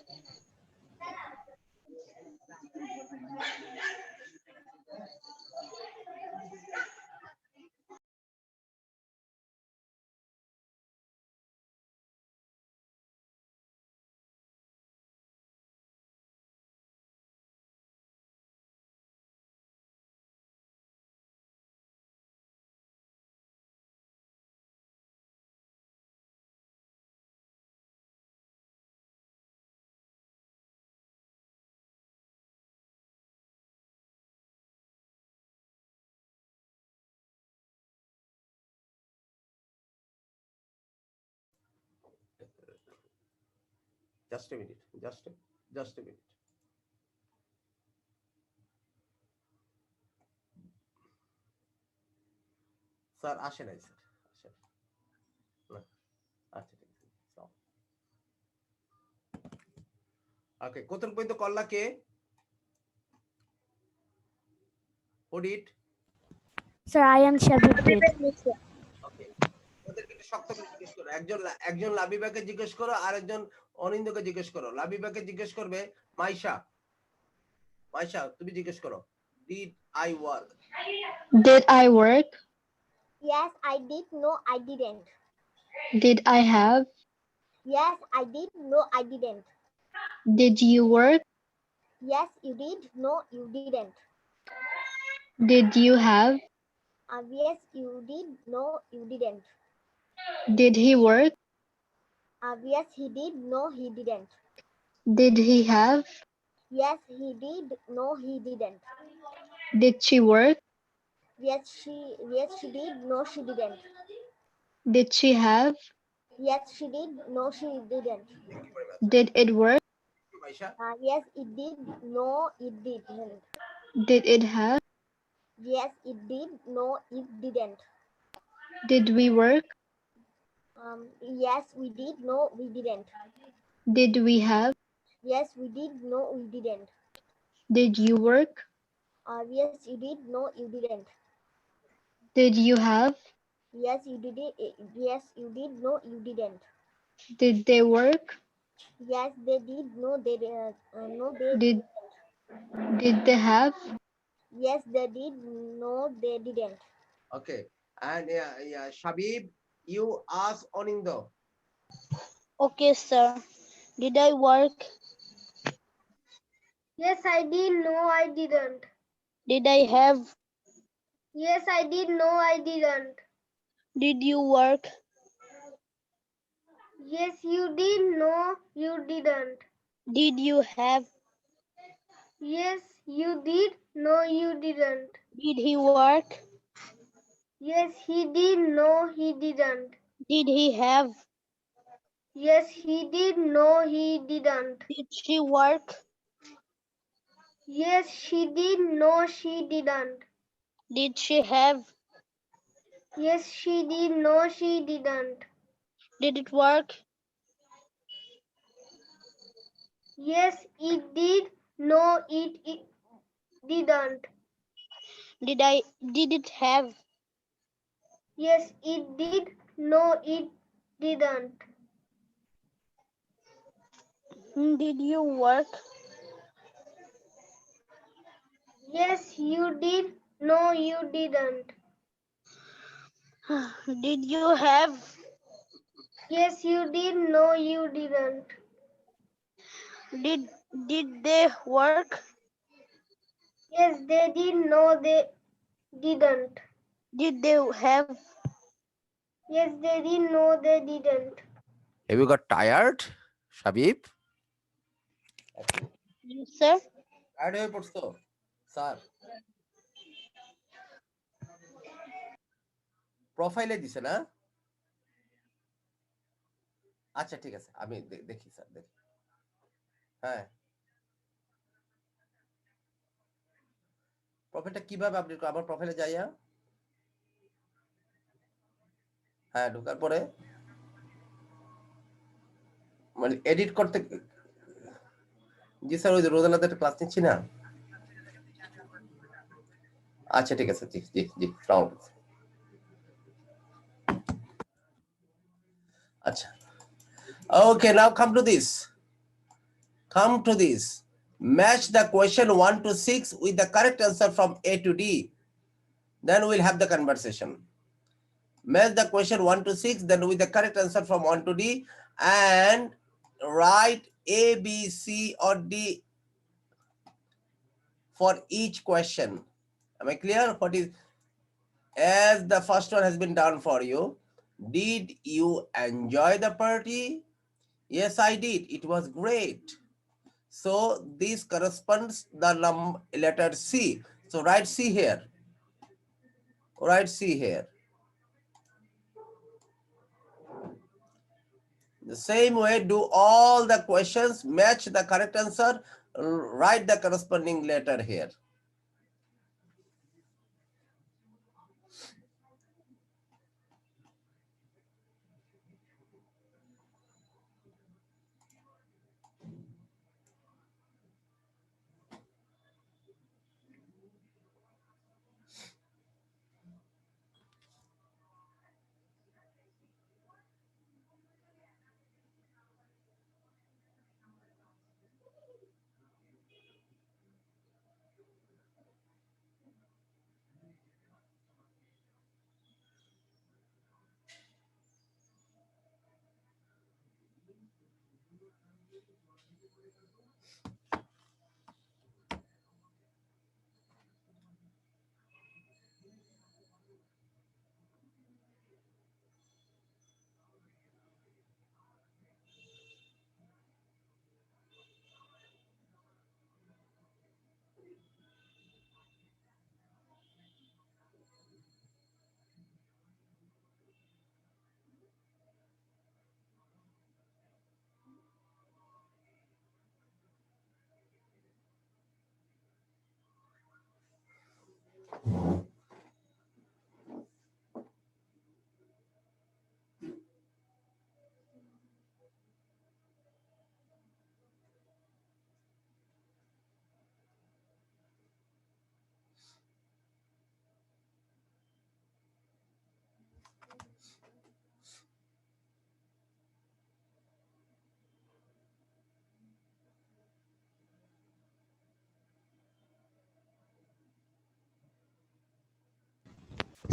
[SPEAKER 4] Just a minute. Just a minute. Sir আসে নাই sir আসেন না আচ্ছা ঠিক আছে ওকে কত পর্যন্ত করলা কে audit
[SPEAKER 3] Sir, I and Shabib did.
[SPEAKER 4] Okay ওদেরকে একটু শক্ত করে জিজ্ঞেস করো একজন লাবিবাকে জিজ্ঞেস করো আর একজন অনিন্দকে জিজ্ঞেস করো লাবিবাকে জিজ্ঞেস করবে মাইশা তুমি জিজ্ঞেস করো did I work
[SPEAKER 5] Did I work?
[SPEAKER 6] Yes, I did. No, I didn't.
[SPEAKER 5] Did I have?
[SPEAKER 6] Yes, I did. No, I didn't.
[SPEAKER 5] Did you work?
[SPEAKER 6] Yes, you did. No, you didn't.
[SPEAKER 5] Did you have?
[SPEAKER 6] Yes, you did. No, you didn't.
[SPEAKER 5] Did he work?
[SPEAKER 6] Yes, he did. No, he didn't.
[SPEAKER 5] Did he have?
[SPEAKER 6] Yes, he did. No, he didn't.
[SPEAKER 5] Did she work?
[SPEAKER 6] Yes, she did. No, she didn't.
[SPEAKER 5] Did she have?
[SPEAKER 6] Yes, she did. No, she didn't.
[SPEAKER 5] Did it work?
[SPEAKER 4] Maisha
[SPEAKER 6] Yes, it did. No, it didn't.
[SPEAKER 5] Did it have?
[SPEAKER 6] Yes, it did. No, it didn't.
[SPEAKER 5] Did we work?
[SPEAKER 6] Yes, we did. No, we didn't.
[SPEAKER 5] Did we have?
[SPEAKER 6] Yes, we did. No, we didn't.
[SPEAKER 5] Did you work?
[SPEAKER 6] Yes, you did. No, you didn't.
[SPEAKER 5] Did you have?
[SPEAKER 6] Yes, you did it. Yes, you did. No, you didn't.
[SPEAKER 5] Did they work?
[SPEAKER 6] Yes, they did. No, they no, they
[SPEAKER 5] Did they have?
[SPEAKER 6] Yes, they did. No, they didn't.
[SPEAKER 4] Okay and Shabib you us Anindo
[SPEAKER 5] Okay, sir. Did I work?
[SPEAKER 6] Yes, I did. No, I didn't.
[SPEAKER 5] Did I have?
[SPEAKER 6] Yes, I did. No, I didn't.
[SPEAKER 5] Did you work?
[SPEAKER 6] Yes, you did. No, you didn't.
[SPEAKER 5] Did you have?
[SPEAKER 6] Yes, you did. No, you didn't.
[SPEAKER 5] Did he work?
[SPEAKER 6] Yes, he did. No, he didn't.
[SPEAKER 5] Did he have?
[SPEAKER 6] Yes, he did. No, he didn't.
[SPEAKER 5] Did she work?
[SPEAKER 6] Yes, she did. No, she didn't.
[SPEAKER 5] Did she have?
[SPEAKER 6] Yes, she did. No, she didn't.
[SPEAKER 5] Did it work?
[SPEAKER 6] Yes, it did. No, it didn't.
[SPEAKER 5] Did it have?
[SPEAKER 6] Yes, it did. No, it didn't.
[SPEAKER 5] Did you work?
[SPEAKER 6] Yes, you did. No, you didn't.
[SPEAKER 5] Did you have?
[SPEAKER 6] Yes, you did. No, you didn't.
[SPEAKER 5] Did they work?
[SPEAKER 6] Yes, they did. No, they didn't.
[SPEAKER 5] Did they have?
[SPEAKER 6] Yes, they did. No, they didn't.
[SPEAKER 4] have you got tired Shabib
[SPEAKER 5] Yes, sir.
[SPEAKER 4] Tired হয়ে পড়ছো sir প্রোফাইলে দিছে না আচ্ছা ঠিক আছে আমি দেখি স্যার দেখি
[SPEAKER 2] হ্যাঁ, প্রোফাইলটা কিভাবে আপডেট করব? আমার প্রোফাইলে যাইয়া, হ্যাঁ, ঢোকার পরে মানে এডিট করতে, জি স্যার, ওই রোজানাতে একটা ক্লাস নিচ্ছি না। আচ্ছা ঠিক আছে, জি জি জি, সালাম আলাইকুম। আচ্ছা, okay, now come to this. Match the question 1 to 6 with the correct answer from A to D. Then we'll have the conversation. Match the question 1 to 6, then with the correct answer from 1 to D, and write A, B, C, or D for each question. Am I clear? What is, as the first one has been done for you. Did you enjoy the party? Yes, I did. It was great. So this corresponds the letter C. So write C here. Write C here. The same way, do all the questions, match the correct answer, write the corresponding letter here.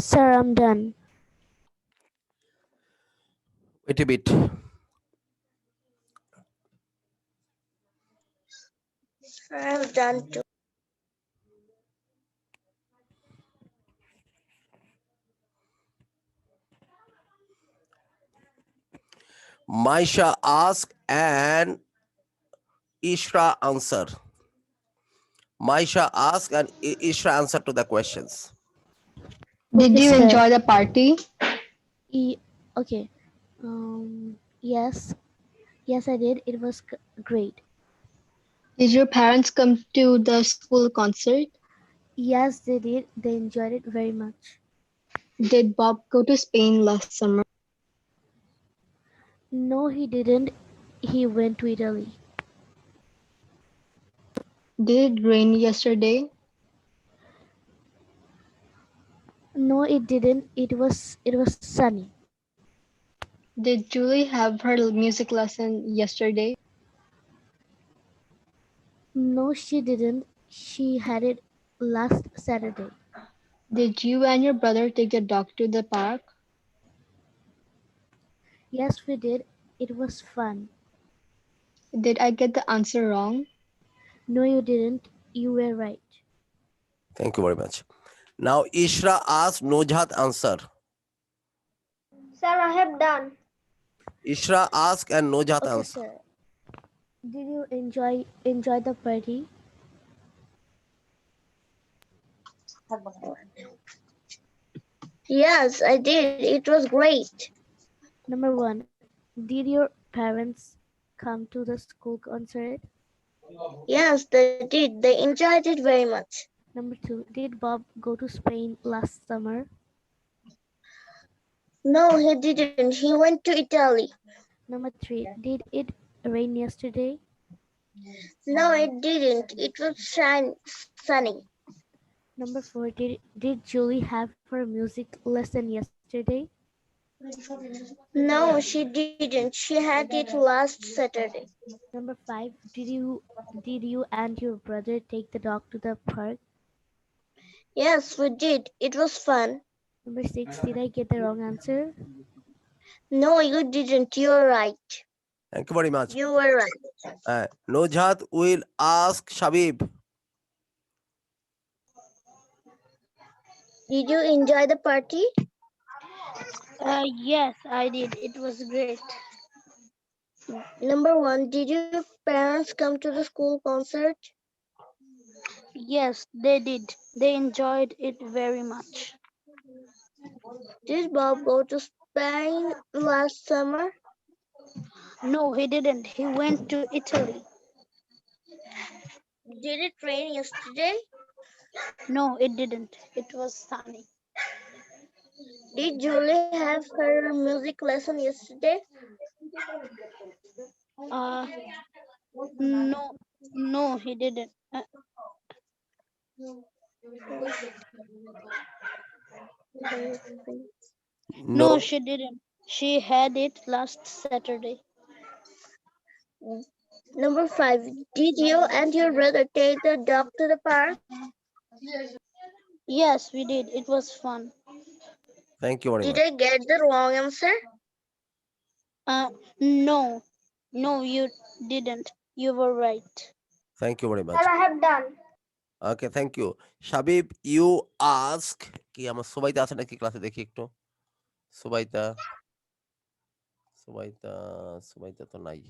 [SPEAKER 3] Sir, I'm done.
[SPEAKER 2] Wait a bit.
[SPEAKER 1] I'm done too.
[SPEAKER 2] Maisha ask and Ishra answer. Maisha ask and Ishra answer to the questions.
[SPEAKER 5] Did
[SPEAKER 3] Okay,
[SPEAKER 5] you
[SPEAKER 3] sir.
[SPEAKER 5] enjoy the party?
[SPEAKER 3] Okay. Yes. Yes, I did. It was great.
[SPEAKER 5] Did your parents come to the school concert?
[SPEAKER 3] Yes, they did. They enjoyed it very much.
[SPEAKER 5] Did Bob go to Spain last summer?
[SPEAKER 3] No, he didn't. He went to Italy.
[SPEAKER 5] Did it rain yesterday?
[SPEAKER 3] No, it didn't. It was sunny.
[SPEAKER 5] Did Julie have her music lesson yesterday?
[SPEAKER 3] No, she didn't. She had it last Saturday.
[SPEAKER 5] Did you and your brother take the dog to the park?
[SPEAKER 3] Yes, we did. It was fun.
[SPEAKER 5] Did I get the answer wrong?
[SPEAKER 3] No, you didn't. You were right.
[SPEAKER 2] Thank you very much. Now Ishra ask, Nojhat answer.
[SPEAKER 6] Sir, I have done.
[SPEAKER 2] Ishra ask and Nojhat
[SPEAKER 3] Okay,
[SPEAKER 2] answer.
[SPEAKER 3] sir. Did you enjoy the party?
[SPEAKER 1] Yes, I did. It was great.
[SPEAKER 3] Number one, did your parents come to the school concert?
[SPEAKER 1] Yes, they did. They enjoyed it very much.
[SPEAKER 3] Number 2, did Bob go to Spain last summer?
[SPEAKER 1] No, he didn't. He went to Italy.
[SPEAKER 3] Number 3, did it rain yesterday?
[SPEAKER 1] No, it didn't. It was sunny.
[SPEAKER 3] Number 4, did Julie have her music lesson yesterday?
[SPEAKER 1] No, she didn't. She had it last Saturday.
[SPEAKER 3] Number 5, did you and your brother take the dog to the park?
[SPEAKER 1] Yes, we did. It was fun.
[SPEAKER 3] Number 6, did I get the wrong answer?
[SPEAKER 1] No, you didn't. You're right.
[SPEAKER 4] Thank you very much.
[SPEAKER 1] You were right.
[SPEAKER 4] Nojhat will ask Shabib.
[SPEAKER 1] Did you enjoy the party?
[SPEAKER 5] Yes, I did. It was great.
[SPEAKER 1] Number 1, did your parents come to the school concert?
[SPEAKER 5] Yes, they did. They enjoyed it very much.
[SPEAKER 1] Did Bob go to Spain last summer?
[SPEAKER 5] No, he didn't. He went to Italy.
[SPEAKER 1] Did it rain yesterday?
[SPEAKER 5] No, it didn't. It was sunny.
[SPEAKER 1] Did Julie have her music lesson yesterday?
[SPEAKER 5] Uh, no, no, he didn't. No,
[SPEAKER 4] No.
[SPEAKER 5] she didn't. She had it last Saturday.
[SPEAKER 1] Number 5, did you and your brother take the dog to the park?
[SPEAKER 5] Yes, we did. It was fun.
[SPEAKER 4] Thank you very
[SPEAKER 1] Did
[SPEAKER 4] much.
[SPEAKER 1] I get the wrong answer?
[SPEAKER 5] No, no, you didn't. You were right.
[SPEAKER 4] Thank you very much.
[SPEAKER 6] Sir, I have done.
[SPEAKER 4] Okay, thank you. Shabib, you ask. কি আমার সবাইতে আছে নাকি ক্লাসে দেখি একটু সবাইতা সবাইতা সবাইতা তো নাই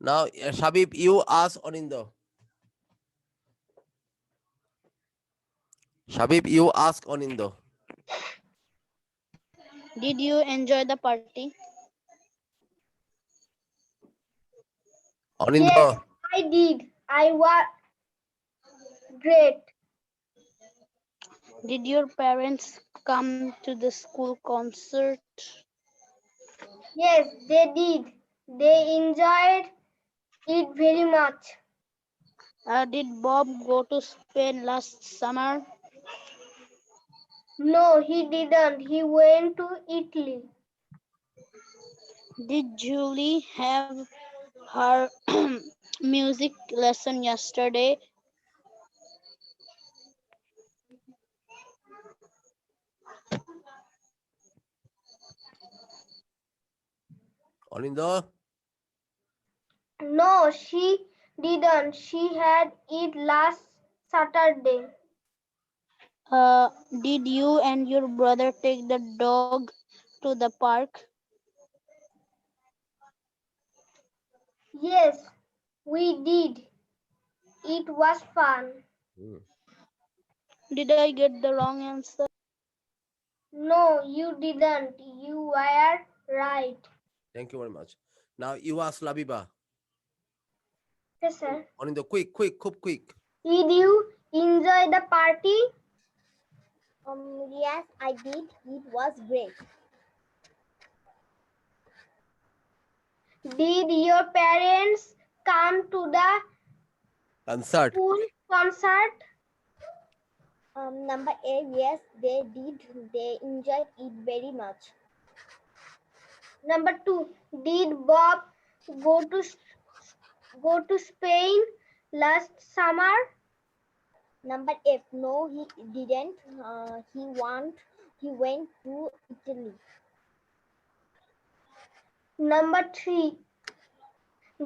[SPEAKER 4] Now Shabib, you ask Onindo. Shabib, you ask Onindo.
[SPEAKER 5] Did you enjoy the party?
[SPEAKER 4] Onindo.
[SPEAKER 6] Yes, I did. I was great.
[SPEAKER 5] Did your parents come to the school concert?
[SPEAKER 6] Yes, they did. They enjoyed it very much.
[SPEAKER 5] Did Bob go to Spain last summer?
[SPEAKER 6] No, he didn't. He went to Italy.
[SPEAKER 5] Did Julie have her music lesson yesterday?
[SPEAKER 4] Onindo.
[SPEAKER 6] No, she didn't. She had it last Saturday.
[SPEAKER 5] Did you and your brother take the dog to the park?
[SPEAKER 6] Yes, we did. It was fun.
[SPEAKER 5] Did I get the wrong answer?
[SPEAKER 6] No, you didn't. You were right.
[SPEAKER 4] Thank you very much. Now you ask Labiba.
[SPEAKER 6] Yes, sir.
[SPEAKER 4] Onindo, quick, quick.
[SPEAKER 6] Did you enjoy the party?
[SPEAKER 1] Yes, I did. It was great.
[SPEAKER 6] Did your parents come to the
[SPEAKER 4] Concert.
[SPEAKER 6] school concert?
[SPEAKER 1] Number 8, yes, they did. They enjoyed it very much.
[SPEAKER 6] Number 2, did Bob go to Spain last summer?
[SPEAKER 1] Number 8, no, he didn't. He went to Italy.
[SPEAKER 6] Number 3,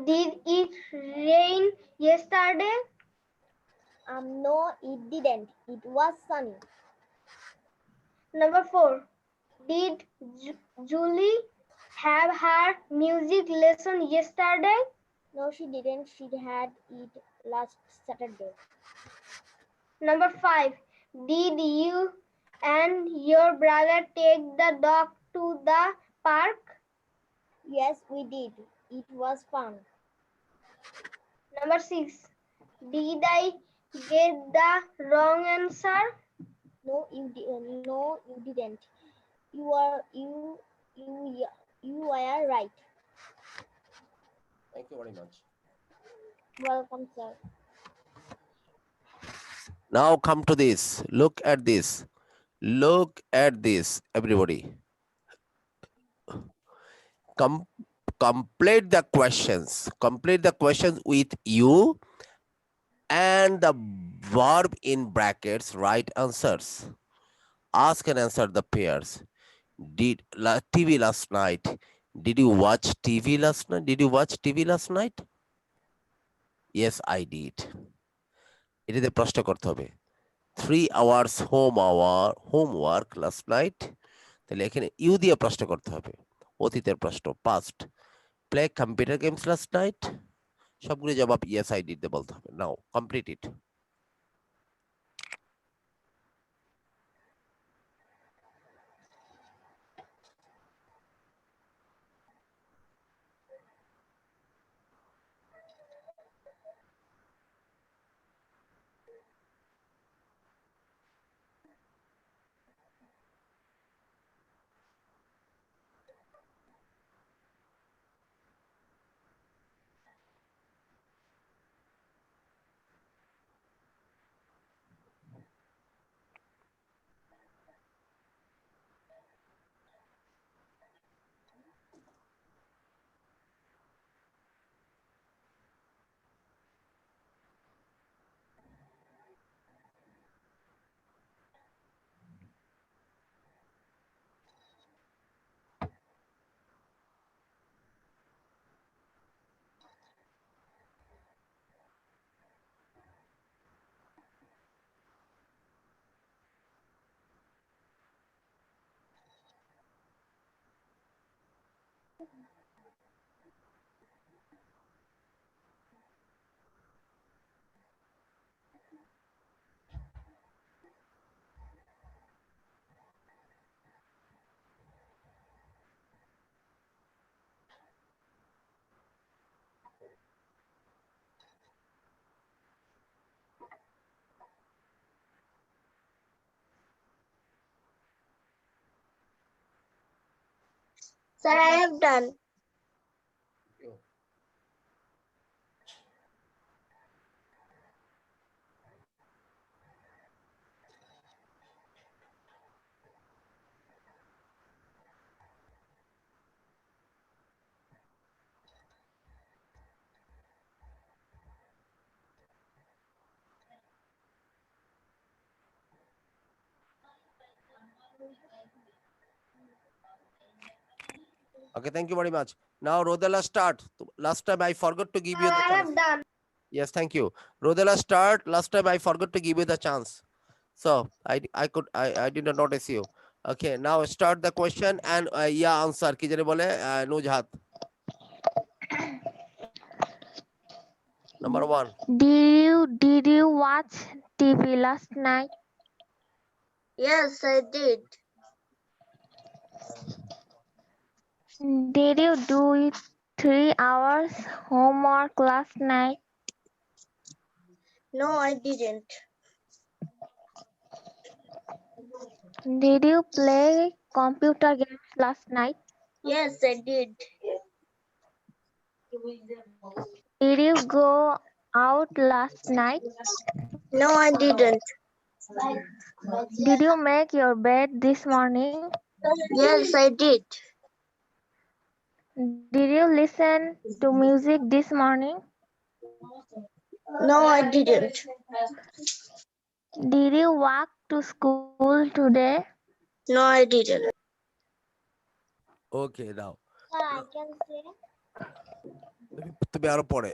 [SPEAKER 6] did it rain yesterday?
[SPEAKER 1] No, it didn't. It was sunny.
[SPEAKER 6] Number 4, did Julie have her music lesson yesterday?
[SPEAKER 1] No, she didn't. She had it last Saturday.
[SPEAKER 6] Number 5, did you and your brother take the dog to the park?
[SPEAKER 1] Yes, we did. It was fun.
[SPEAKER 6] Number 6. Did I get the wrong answer?
[SPEAKER 3] No, you didn't. You are right.
[SPEAKER 2] Thank you very much.
[SPEAKER 3] Welcome, sir.
[SPEAKER 4] Now come to this. Look at this. Look at this, everybody. Complete the questions. Complete the questions with you and the verb in brackets, right answers. Ask and answer the pairs. TV last night? Did you watch TV last night? Did you watch TV last night? Yes, I did. এটাতে প্রশ্ন করতে হবে 3 hours homework last night. তাহলে এখানে you দিয়ে প্রশ্ন করতে হবে অতীতের প্রশ্ন past play computer games last night সবগুলো জবাব ইয়েস আই ডিড দিয়ে বলতে হবে now complete it
[SPEAKER 1] Sir, I have done.
[SPEAKER 2] You.
[SPEAKER 4] Okay, thank you very much. Now, Rodela, start. Last time I forgot to give you
[SPEAKER 6] Sir,
[SPEAKER 4] the
[SPEAKER 6] I
[SPEAKER 4] chance.
[SPEAKER 6] have done.
[SPEAKER 4] Yes, thank you. Rodela, start. Last time I forgot to give you the chance. So I did not notice you. Okay, now start the question and yeah, answer. Ki jane bole Nujhat. Number 1.
[SPEAKER 7] Did you watch TV last night?
[SPEAKER 1] Yes, I did.
[SPEAKER 7] Did you do it 3 hours homework last night?
[SPEAKER 1] No, I didn't.
[SPEAKER 7] Did you play computer games last night?
[SPEAKER 1] Yes, I did.
[SPEAKER 7] Did you go out last night?
[SPEAKER 1] No, I didn't.
[SPEAKER 7] Did you make your bed this morning?
[SPEAKER 1] Yes, I did.
[SPEAKER 7] Did you listen to music this morning?
[SPEAKER 1] No, I didn't.
[SPEAKER 7] Did you walk to school today?
[SPEAKER 1] No, I didn't.
[SPEAKER 4] Okay, now.
[SPEAKER 6] Sir, I can say.
[SPEAKER 4] তুমি আরো পরে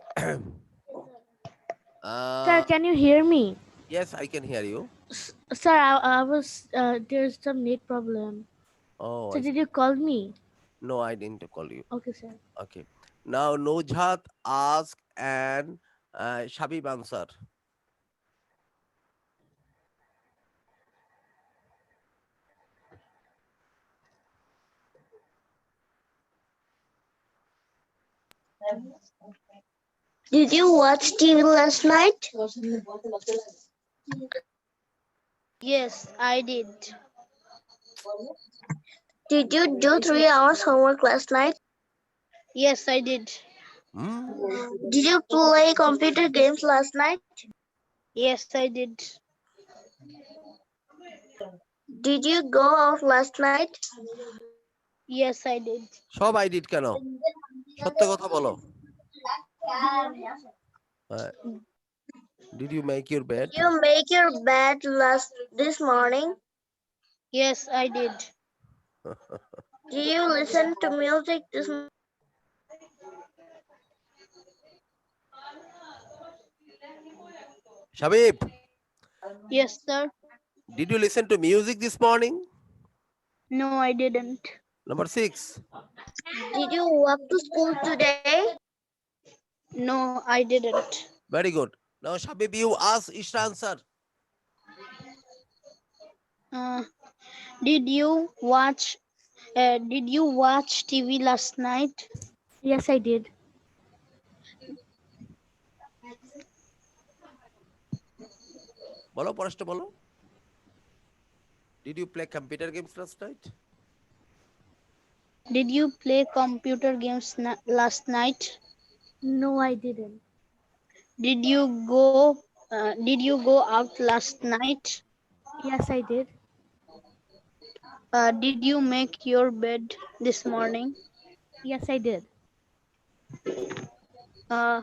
[SPEAKER 3] Sir, can you hear me?
[SPEAKER 4] yes, I can hear you.
[SPEAKER 3] Sir, I was there's some net problem.
[SPEAKER 4] Oh,
[SPEAKER 3] So
[SPEAKER 4] I
[SPEAKER 3] did you call me?
[SPEAKER 4] no, I didn't call you.
[SPEAKER 3] Okay, sir.
[SPEAKER 4] Okay. Now Nujhat ask and Shabib answer.
[SPEAKER 1] Did you watch TV last night?
[SPEAKER 5] Yes, I did.
[SPEAKER 1] Did you do 3 hours homework last night?
[SPEAKER 5] Yes, I did.
[SPEAKER 4] Hmm?
[SPEAKER 1] Did you play computer games last night?
[SPEAKER 5] Yes, I did.
[SPEAKER 1] Did you go out last night?
[SPEAKER 5] Yes, I did.
[SPEAKER 4] সব I did কেন সত্য কথা বলো did you make your bed
[SPEAKER 1] Did you make your bed this morning?
[SPEAKER 5] Yes, I did.
[SPEAKER 1] Did you listen to music this morning?
[SPEAKER 4] Shabib,
[SPEAKER 5] Yes, sir.
[SPEAKER 4] did you listen to music this morning?
[SPEAKER 5] No, I didn't.
[SPEAKER 4] Number 6.
[SPEAKER 1] Did you walk to school today?
[SPEAKER 5] No, I didn't.
[SPEAKER 4] Very good. Now, Shabib, you ask Ishra answer.
[SPEAKER 5] Uh, did you watch TV last night?
[SPEAKER 3] Yes, I did.
[SPEAKER 4] বলো পরষ্ট বলো Did you play computer games last night?
[SPEAKER 5] Did you play computer games last night?
[SPEAKER 3] No, I didn't.
[SPEAKER 5] Did you go out last night?
[SPEAKER 3] Yes, I did.
[SPEAKER 5] Did you make your bed this morning?
[SPEAKER 3] Yes, I did.
[SPEAKER 5] Uh,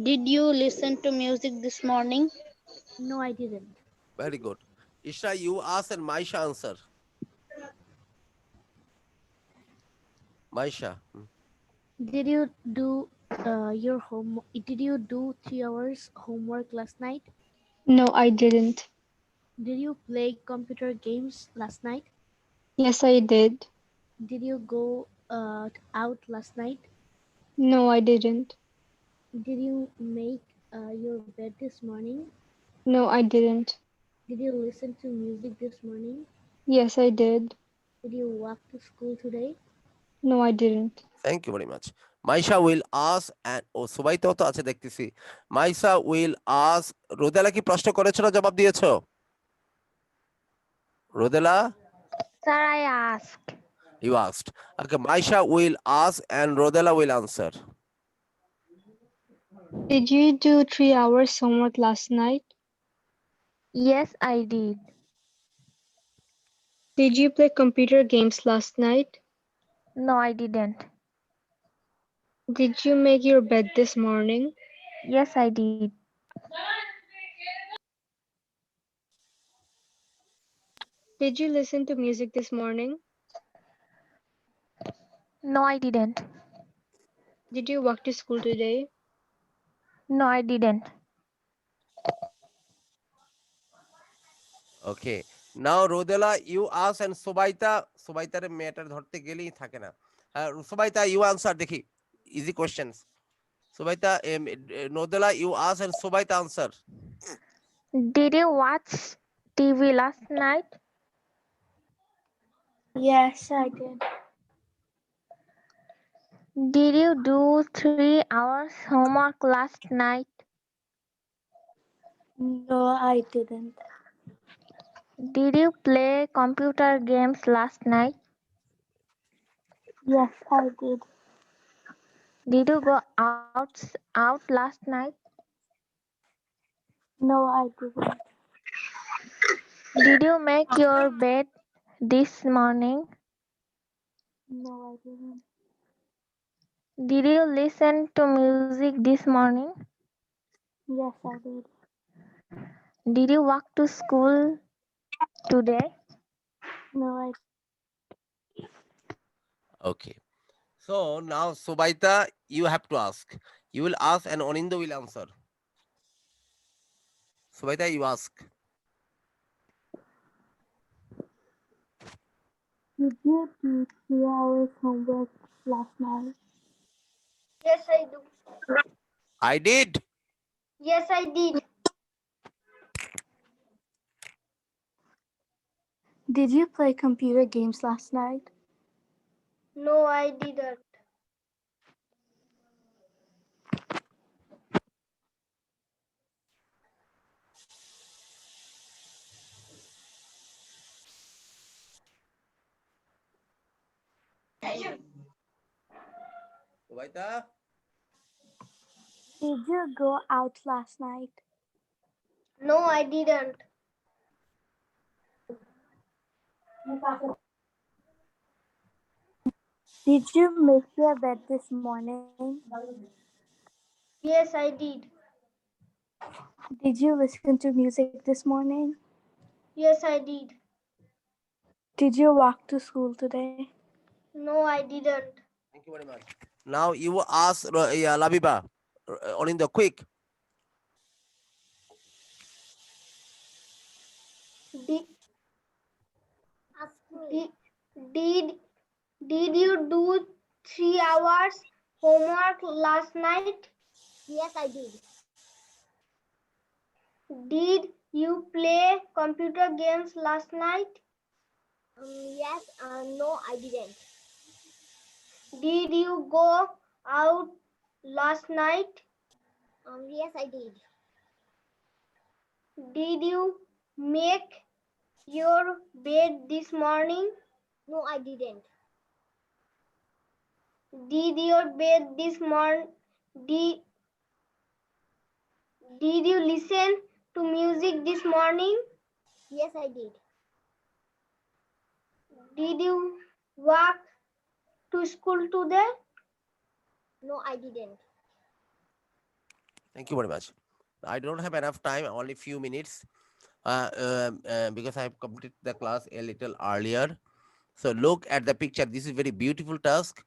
[SPEAKER 5] did you listen to music this morning?
[SPEAKER 3] No, I didn't.
[SPEAKER 4] Very good. Ishra, you ask and Maisha answer. Maisha.
[SPEAKER 3] Did you do your home? Did you do 3 hours homework last night?
[SPEAKER 8] No, I didn't.
[SPEAKER 3] Did you play computer games last night?
[SPEAKER 8] Yes, I did.
[SPEAKER 3] Did you go out last night?
[SPEAKER 8] No, I didn't.
[SPEAKER 3] Did you make your bed this morning?
[SPEAKER 8] No, I didn't.
[SPEAKER 3] Did you listen to music this morning?
[SPEAKER 8] Yes, I did.
[SPEAKER 3] Did you walk to school today?
[SPEAKER 8] No, I didn't.
[SPEAKER 4] Thank you very much. Maisha will ask and সুবাইতাও তো আছে দেখতেছি Maisha will ask রোদেলা কি প্রশ্ন করেছো না জবাব দিয়েছো রোদেলা
[SPEAKER 7] Sir, I asked.
[SPEAKER 4] You asked. Okay, Maisha will ask and Rodela will answer.
[SPEAKER 8] Did you do 3 hours homework last night?
[SPEAKER 7] Yes, I did.
[SPEAKER 8] Did you play computer games last night?
[SPEAKER 7] No, I didn't.
[SPEAKER 8] Did you make your bed this morning?
[SPEAKER 7] Yes, I did.
[SPEAKER 8] Did you listen to music this morning?
[SPEAKER 7] No, I didn't.
[SPEAKER 8] Did you walk to school today?
[SPEAKER 7] No, I didn't.
[SPEAKER 4] Okay. Now Rodela, you ask and Subaitaর মেয়েটার ধরতে গেলেই থাকে না Subaita, you answer দেখি easy questions. Subaita, Rodela, you ask and Subaita answer.
[SPEAKER 7] Did you watch TV last night?
[SPEAKER 9] Yes, I did.
[SPEAKER 7] Did you do 3 hours homework last night?
[SPEAKER 9] No, I didn't.
[SPEAKER 7] Did you play computer games last night?
[SPEAKER 9] Yes, I did.
[SPEAKER 7] Did you go out last night?
[SPEAKER 9] No, I didn't.
[SPEAKER 7] Did you make your bed this morning?
[SPEAKER 9] No, I didn't.
[SPEAKER 7] Did you listen to music this morning?
[SPEAKER 9] Yes, I did.
[SPEAKER 7] Did you walk to school today?
[SPEAKER 9] No, I
[SPEAKER 4] Okay. So now Subaita, you have to ask. You will ask and Onindo will answer. Subaita, you ask.
[SPEAKER 9] Did you do 3 hours homework last night?
[SPEAKER 6] Yes, I do.
[SPEAKER 4] I did.
[SPEAKER 6] Yes, I did.
[SPEAKER 9] Did you play computer games last night?
[SPEAKER 6] No, I didn't.
[SPEAKER 4] Ubaida?
[SPEAKER 9] Did you go out last night?
[SPEAKER 6] No, I didn't.
[SPEAKER 9] Did you make your bed this morning?
[SPEAKER 6] Yes, I did.
[SPEAKER 9] Did you listen to music this morning?
[SPEAKER 6] Yes, I did.
[SPEAKER 9] Did you walk to school today?
[SPEAKER 6] No, I didn't.
[SPEAKER 4] Thank you very much. Now you ask Labiba, Onindo, quick.
[SPEAKER 6] Did, did, did you do 3 hours homework last night?
[SPEAKER 1] Yes, I did.
[SPEAKER 6] Did you play computer games last night?
[SPEAKER 1] Yes, no, I didn't.
[SPEAKER 6] Did you go out last night?
[SPEAKER 1] Yes, I did.
[SPEAKER 6] Did you make your bed this morning?
[SPEAKER 1] No, I didn't.
[SPEAKER 6] Did your bed this morning? Did you listen to music this morning?
[SPEAKER 1] Yes, I did.
[SPEAKER 6] Did you walk to school today?
[SPEAKER 1] No, I didn't.
[SPEAKER 4] Thank you very much. I don't have enough time, only few minutes, because I have completed the class a little earlier. So look at the picture. This is very beautiful task.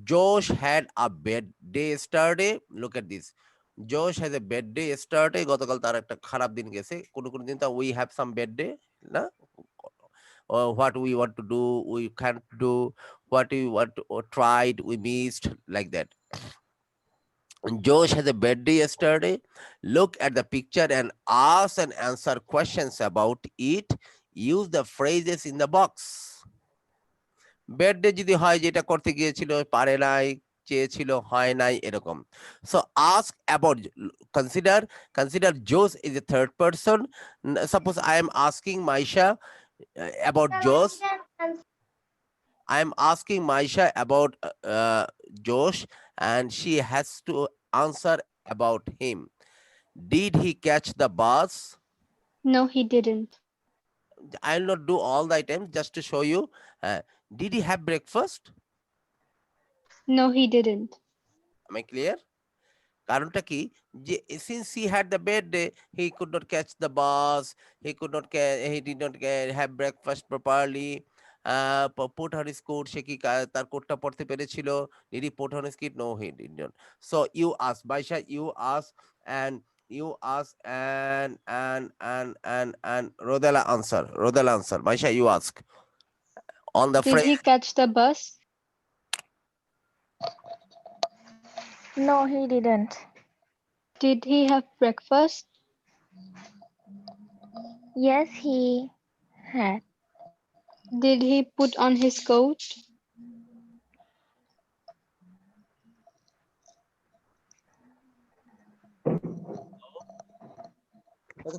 [SPEAKER 4] Josh had a bad day yesterday. Look at this. Josh has a bad day yesterday. গতকাল তার একটা খারাপ দিন গেছে। কোনো কোনো দিন তা we have some bad day, না? Or what we want to do, we can't do. What we want to or tried, we missed, like that. Josh has a bad day yesterday. Look at the picture and ask and answer questions about it. Use the phrases in the box. Bad day যদি হয় যেটা করতে গিয়েছিল পারে নাই চেয়েছিল হয় নাই এরকম. So ask about, consider Josh is a third person. Suppose I am asking Maisha about Josh. I am asking Maisha about Josh, and she has to answer about him. Did he catch the bus?
[SPEAKER 8] No, he didn't.
[SPEAKER 4] I'll not do all the items, just to show you. Did he have breakfast?
[SPEAKER 8] No, he didn't.
[SPEAKER 4] Am I clear? কারণটা কি যে since he had the bad day, he could not catch the bus, he did not have breakfast properly. Put on his coat, সে কি তার কোটটা পরতে পেরেছিল? Did he put on his kit? No, he did not. So you ask, Baisha, you ask, and Rodela answer. Baisha, you ask on the
[SPEAKER 8] Did
[SPEAKER 4] phrase.
[SPEAKER 8] he catch the bus?
[SPEAKER 7] No, he didn't.
[SPEAKER 8] Did he have breakfast?
[SPEAKER 7] Yes, he had.
[SPEAKER 8] Did he put on his coat?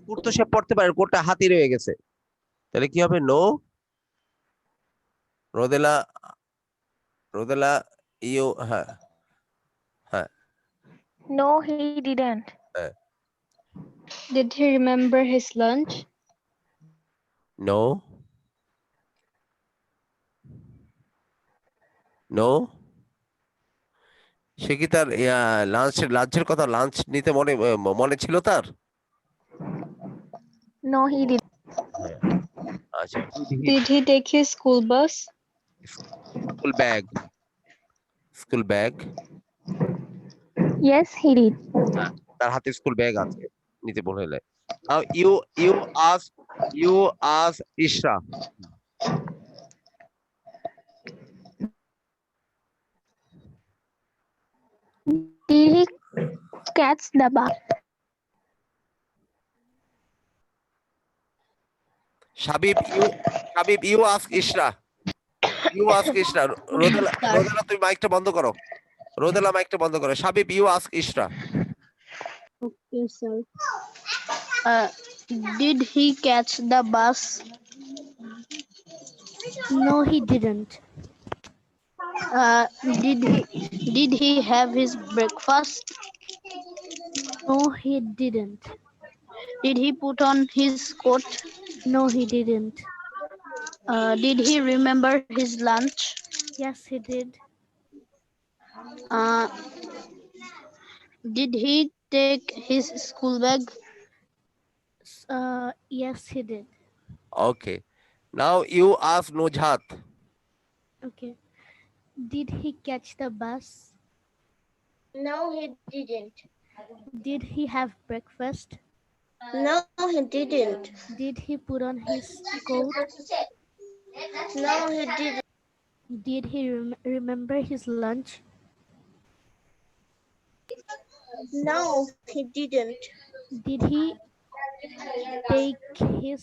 [SPEAKER 4] Coat তো সে পড়তে পারে, কোটটা হাতি রয়ে গেছে, তাহলে কি হবে? নো। রোদেলা ইউ, হ্যাঁ হ্যাঁ।
[SPEAKER 7] No, he didn't.
[SPEAKER 8] Did he remember his lunch?
[SPEAKER 4] No no. সে কি তার লাঞ্চের কথা লাঞ্চ নিতে মনে ছিল তার?
[SPEAKER 7] No, he didn't.
[SPEAKER 4] আচ্ছা।
[SPEAKER 8] Did he take his school bus?
[SPEAKER 4] School bag.
[SPEAKER 7] Yes, he did.
[SPEAKER 4] তার হাতে স্কুল ব্যাগ আছে, নিতে বললে। Now you ask Ishra.
[SPEAKER 7] Did he catch the bus?
[SPEAKER 4] Shabib, you ask Ishra. রোদেলা তুমি মাইকটা বন্ধ করো। Shabib, you ask Ishra.
[SPEAKER 5] Okay, sir. Did he catch the bus?
[SPEAKER 3] No, he didn't.
[SPEAKER 5] Did he have his breakfast?
[SPEAKER 3] No, he didn't.
[SPEAKER 5] Did he put on his coat?
[SPEAKER 3] No, he didn't.
[SPEAKER 5] Did he remember his lunch?
[SPEAKER 3] Yes, he did.
[SPEAKER 5] Uh, did he take his school bag?
[SPEAKER 3] Yes, he did.
[SPEAKER 4] Okay. Now you ask Nojhat.
[SPEAKER 3] Okay. Did he catch the bus?
[SPEAKER 1] No, he didn't.
[SPEAKER 3] Did he have breakfast?
[SPEAKER 1] No, he didn't.
[SPEAKER 3] Did he put on his coat?
[SPEAKER 1] No, he didn't.
[SPEAKER 3] Did he remember his lunch?
[SPEAKER 1] No, he didn't.
[SPEAKER 3] Did he take his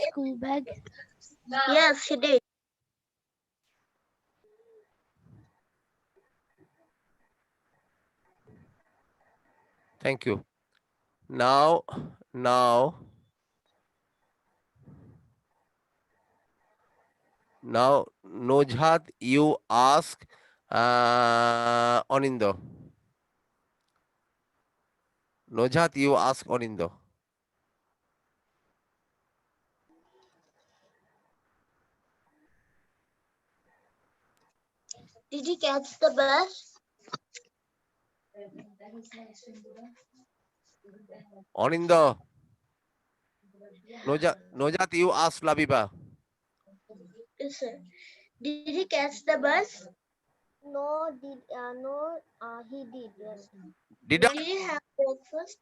[SPEAKER 3] school bag?
[SPEAKER 1] Yes, he did.
[SPEAKER 4] Thank you. Now Nojhat, you ask Onindo. Nojhat, you ask Onindo.
[SPEAKER 1] Did he catch the bus?
[SPEAKER 4] Onindo. Nojhat, you ask Labiba.
[SPEAKER 1] Yes, sir. Did he catch the bus?
[SPEAKER 6] He did. Yes.
[SPEAKER 4] Did
[SPEAKER 1] Did he have breakfast?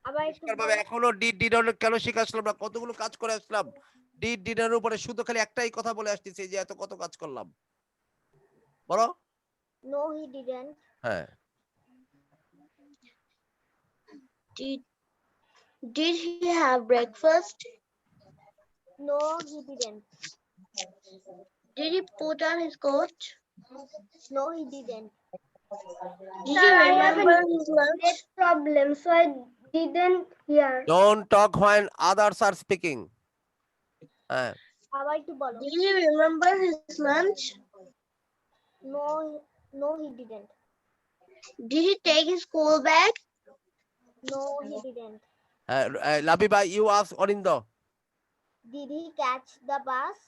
[SPEAKER 6] আবার একটু
[SPEAKER 4] ভাবে এখনো did কেন শিখে আসলাম না? কতগুলো কাজ করে আসলাম। ডিডের উপরে শুধু খালি একটাই কথা বলে আসতেছি যে এত কত কাজ করলাম। বলো?
[SPEAKER 6] No, he didn't.
[SPEAKER 4] হ্যাঁ।
[SPEAKER 1] Did he have breakfast?
[SPEAKER 6] No, he didn't.
[SPEAKER 1] Did he put on his coat?
[SPEAKER 6] No, he didn't.
[SPEAKER 1] Did
[SPEAKER 6] Sir,
[SPEAKER 1] he
[SPEAKER 6] I have a
[SPEAKER 1] remember his lunch?
[SPEAKER 6] net problem, so I didn't hear.
[SPEAKER 4] Don't talk when others are speaking. হ্যাঁ।
[SPEAKER 6] আবার একটু বলো।
[SPEAKER 1] Did he remember his lunch?
[SPEAKER 6] No, he didn't.
[SPEAKER 1] Did he take his school bag?
[SPEAKER 6] No, he didn't.
[SPEAKER 4] Labiba, you ask Orindo.
[SPEAKER 6] Did he catch the bus?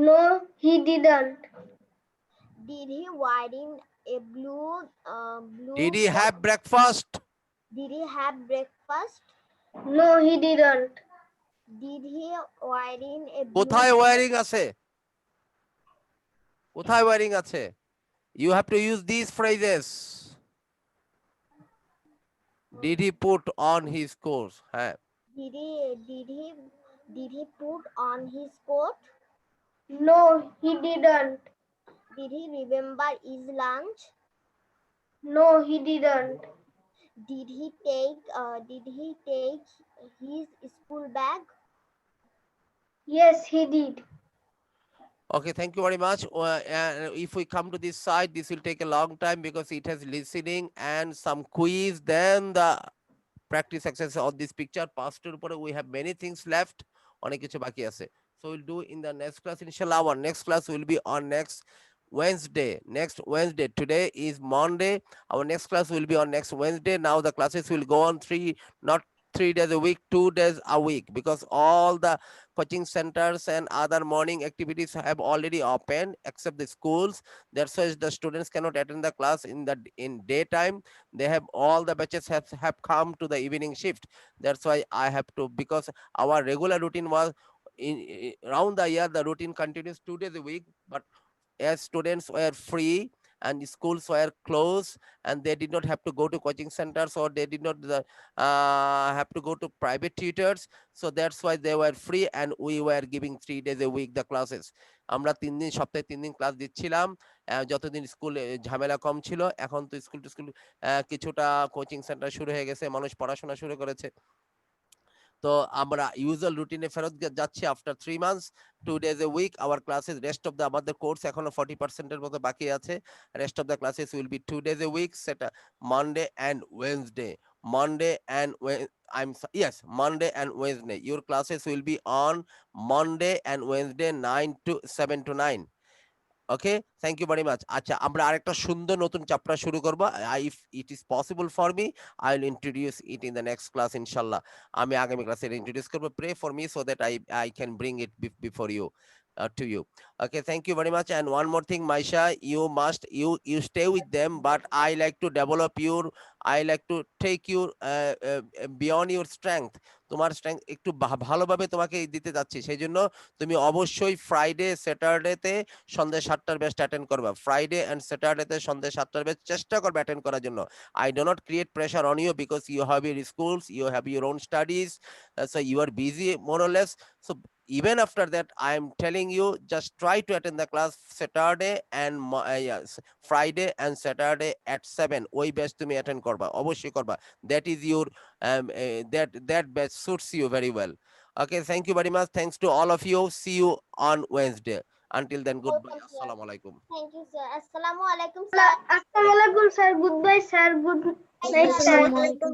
[SPEAKER 6] No, he didn't. Did he wearing a blue?
[SPEAKER 4] Did he have breakfast?
[SPEAKER 6] Did he have breakfast? No, he didn't. Did he wearing a blue?
[SPEAKER 4] কোথায় wiring আছে? কোথায় wiring আছে? You have to use these phrases. Did he put on his coat? হ্যাঁ।
[SPEAKER 6] Did he put on his coat? No, he didn't. Did he remember his lunch? No, he didn't. Did he take his school bag? Yes, he did.
[SPEAKER 4] Okay, thank you very much. If we come to this side, this will take a long time because it has listening and some quiz, then the practice exercise on this picture. Pastor, we have many things left. অনেক কিছু বাকি আছে. So we'll do in the next class. Inshallah, our next class will be on next Wednesday. Today is Monday. Our next class will be on next Wednesday. Now the classes will go on not 3 days a week, 2 days a week, because all the coaching centers and other morning activities have already opened except the schools. That's why the students cannot attend the class in daytime. They have all the batches have come to the evening shift. That's why I have to, because our regular routine was around the year, the routine continues 2 days a week, but as students were free and the schools were closed and they did not have to go to coaching centers or they did not have to go to private tutors, so that's why they were free and we were giving 3 days a week the classes. আমরা 3 দিন সপ্তাহে 3 দিন class দিচ্ছিলাম যতদিন school ঝামেলা কম ছিল। এখন তো স্কুল টু স্কুল কিছুটা কোচিং সেন্টার শুরু হয়ে গেছে, মানুষ পড়াশোনা শুরু করেছে। তো আমরা ইউজুয়াল রুটিনে ফেরত যাচ্ছি after 3 months, 2 days a week our classes. Rest of the আমাদের কোর্স এখনো 40% এর মতো বাকি আছে। Rest of the classes will be 2 days a week, set Monday and Wednesday. Monday and Wednesday. Your classes will be on Monday and Wednesday 7 to 9. Okay, thank you very much. আচ্ছা, আমরা আরেকটা সুন্দর নতুন চ্যাপ্টার শুরু করব। If it is possible for me, I will introduce it in the next class ইনশাআল্লাহ। আমি আগামী ক্লাসে ইন্ট্রোডিউস করব। Pray for me so that I can bring it before you to you. Okay, thank you very much. And one more thing, Maisha, you stay with them, but I like to develop your, I like to take you beyond your strength. তোমার strength একটু ভালোভাবে তোমাকে দিতে যাচ্ছি, সেই জন্য তুমি অবশ্যই ফ্রাইডে স্যাটারডেতে সন্ধ্যে 7টার ব্যাচ অ্যাটেন্ড করবা। ফ্রাইডে এন্ড স্যাটারডেতে সন্ধ্যে 7টার ব্যাচ চেষ্টা করবে অ্যাটেন্ড করার জন্য। I do not create pressure on you because you have your schools, you have your own studies, so you are busy more or less. So even after that, I am telling you, just try to attend the class Saturday and Friday and Saturday at 7. ওই batch তুমি attend করবা, অবশ্যই করবা। That is your that batch suits you very well. Okay, thank you very much. Thanks to all of you. See you on Wednesday. Until then, goodbye.
[SPEAKER 6] Welcome, sir.
[SPEAKER 4] Assalamu alaikum.
[SPEAKER 6] Thank you, sir. Assalamu alaikum, sir.
[SPEAKER 5] Assalamualaikum, sir. Goodbye, sir. Good night, sir.
[SPEAKER 1] Assalamualaikum.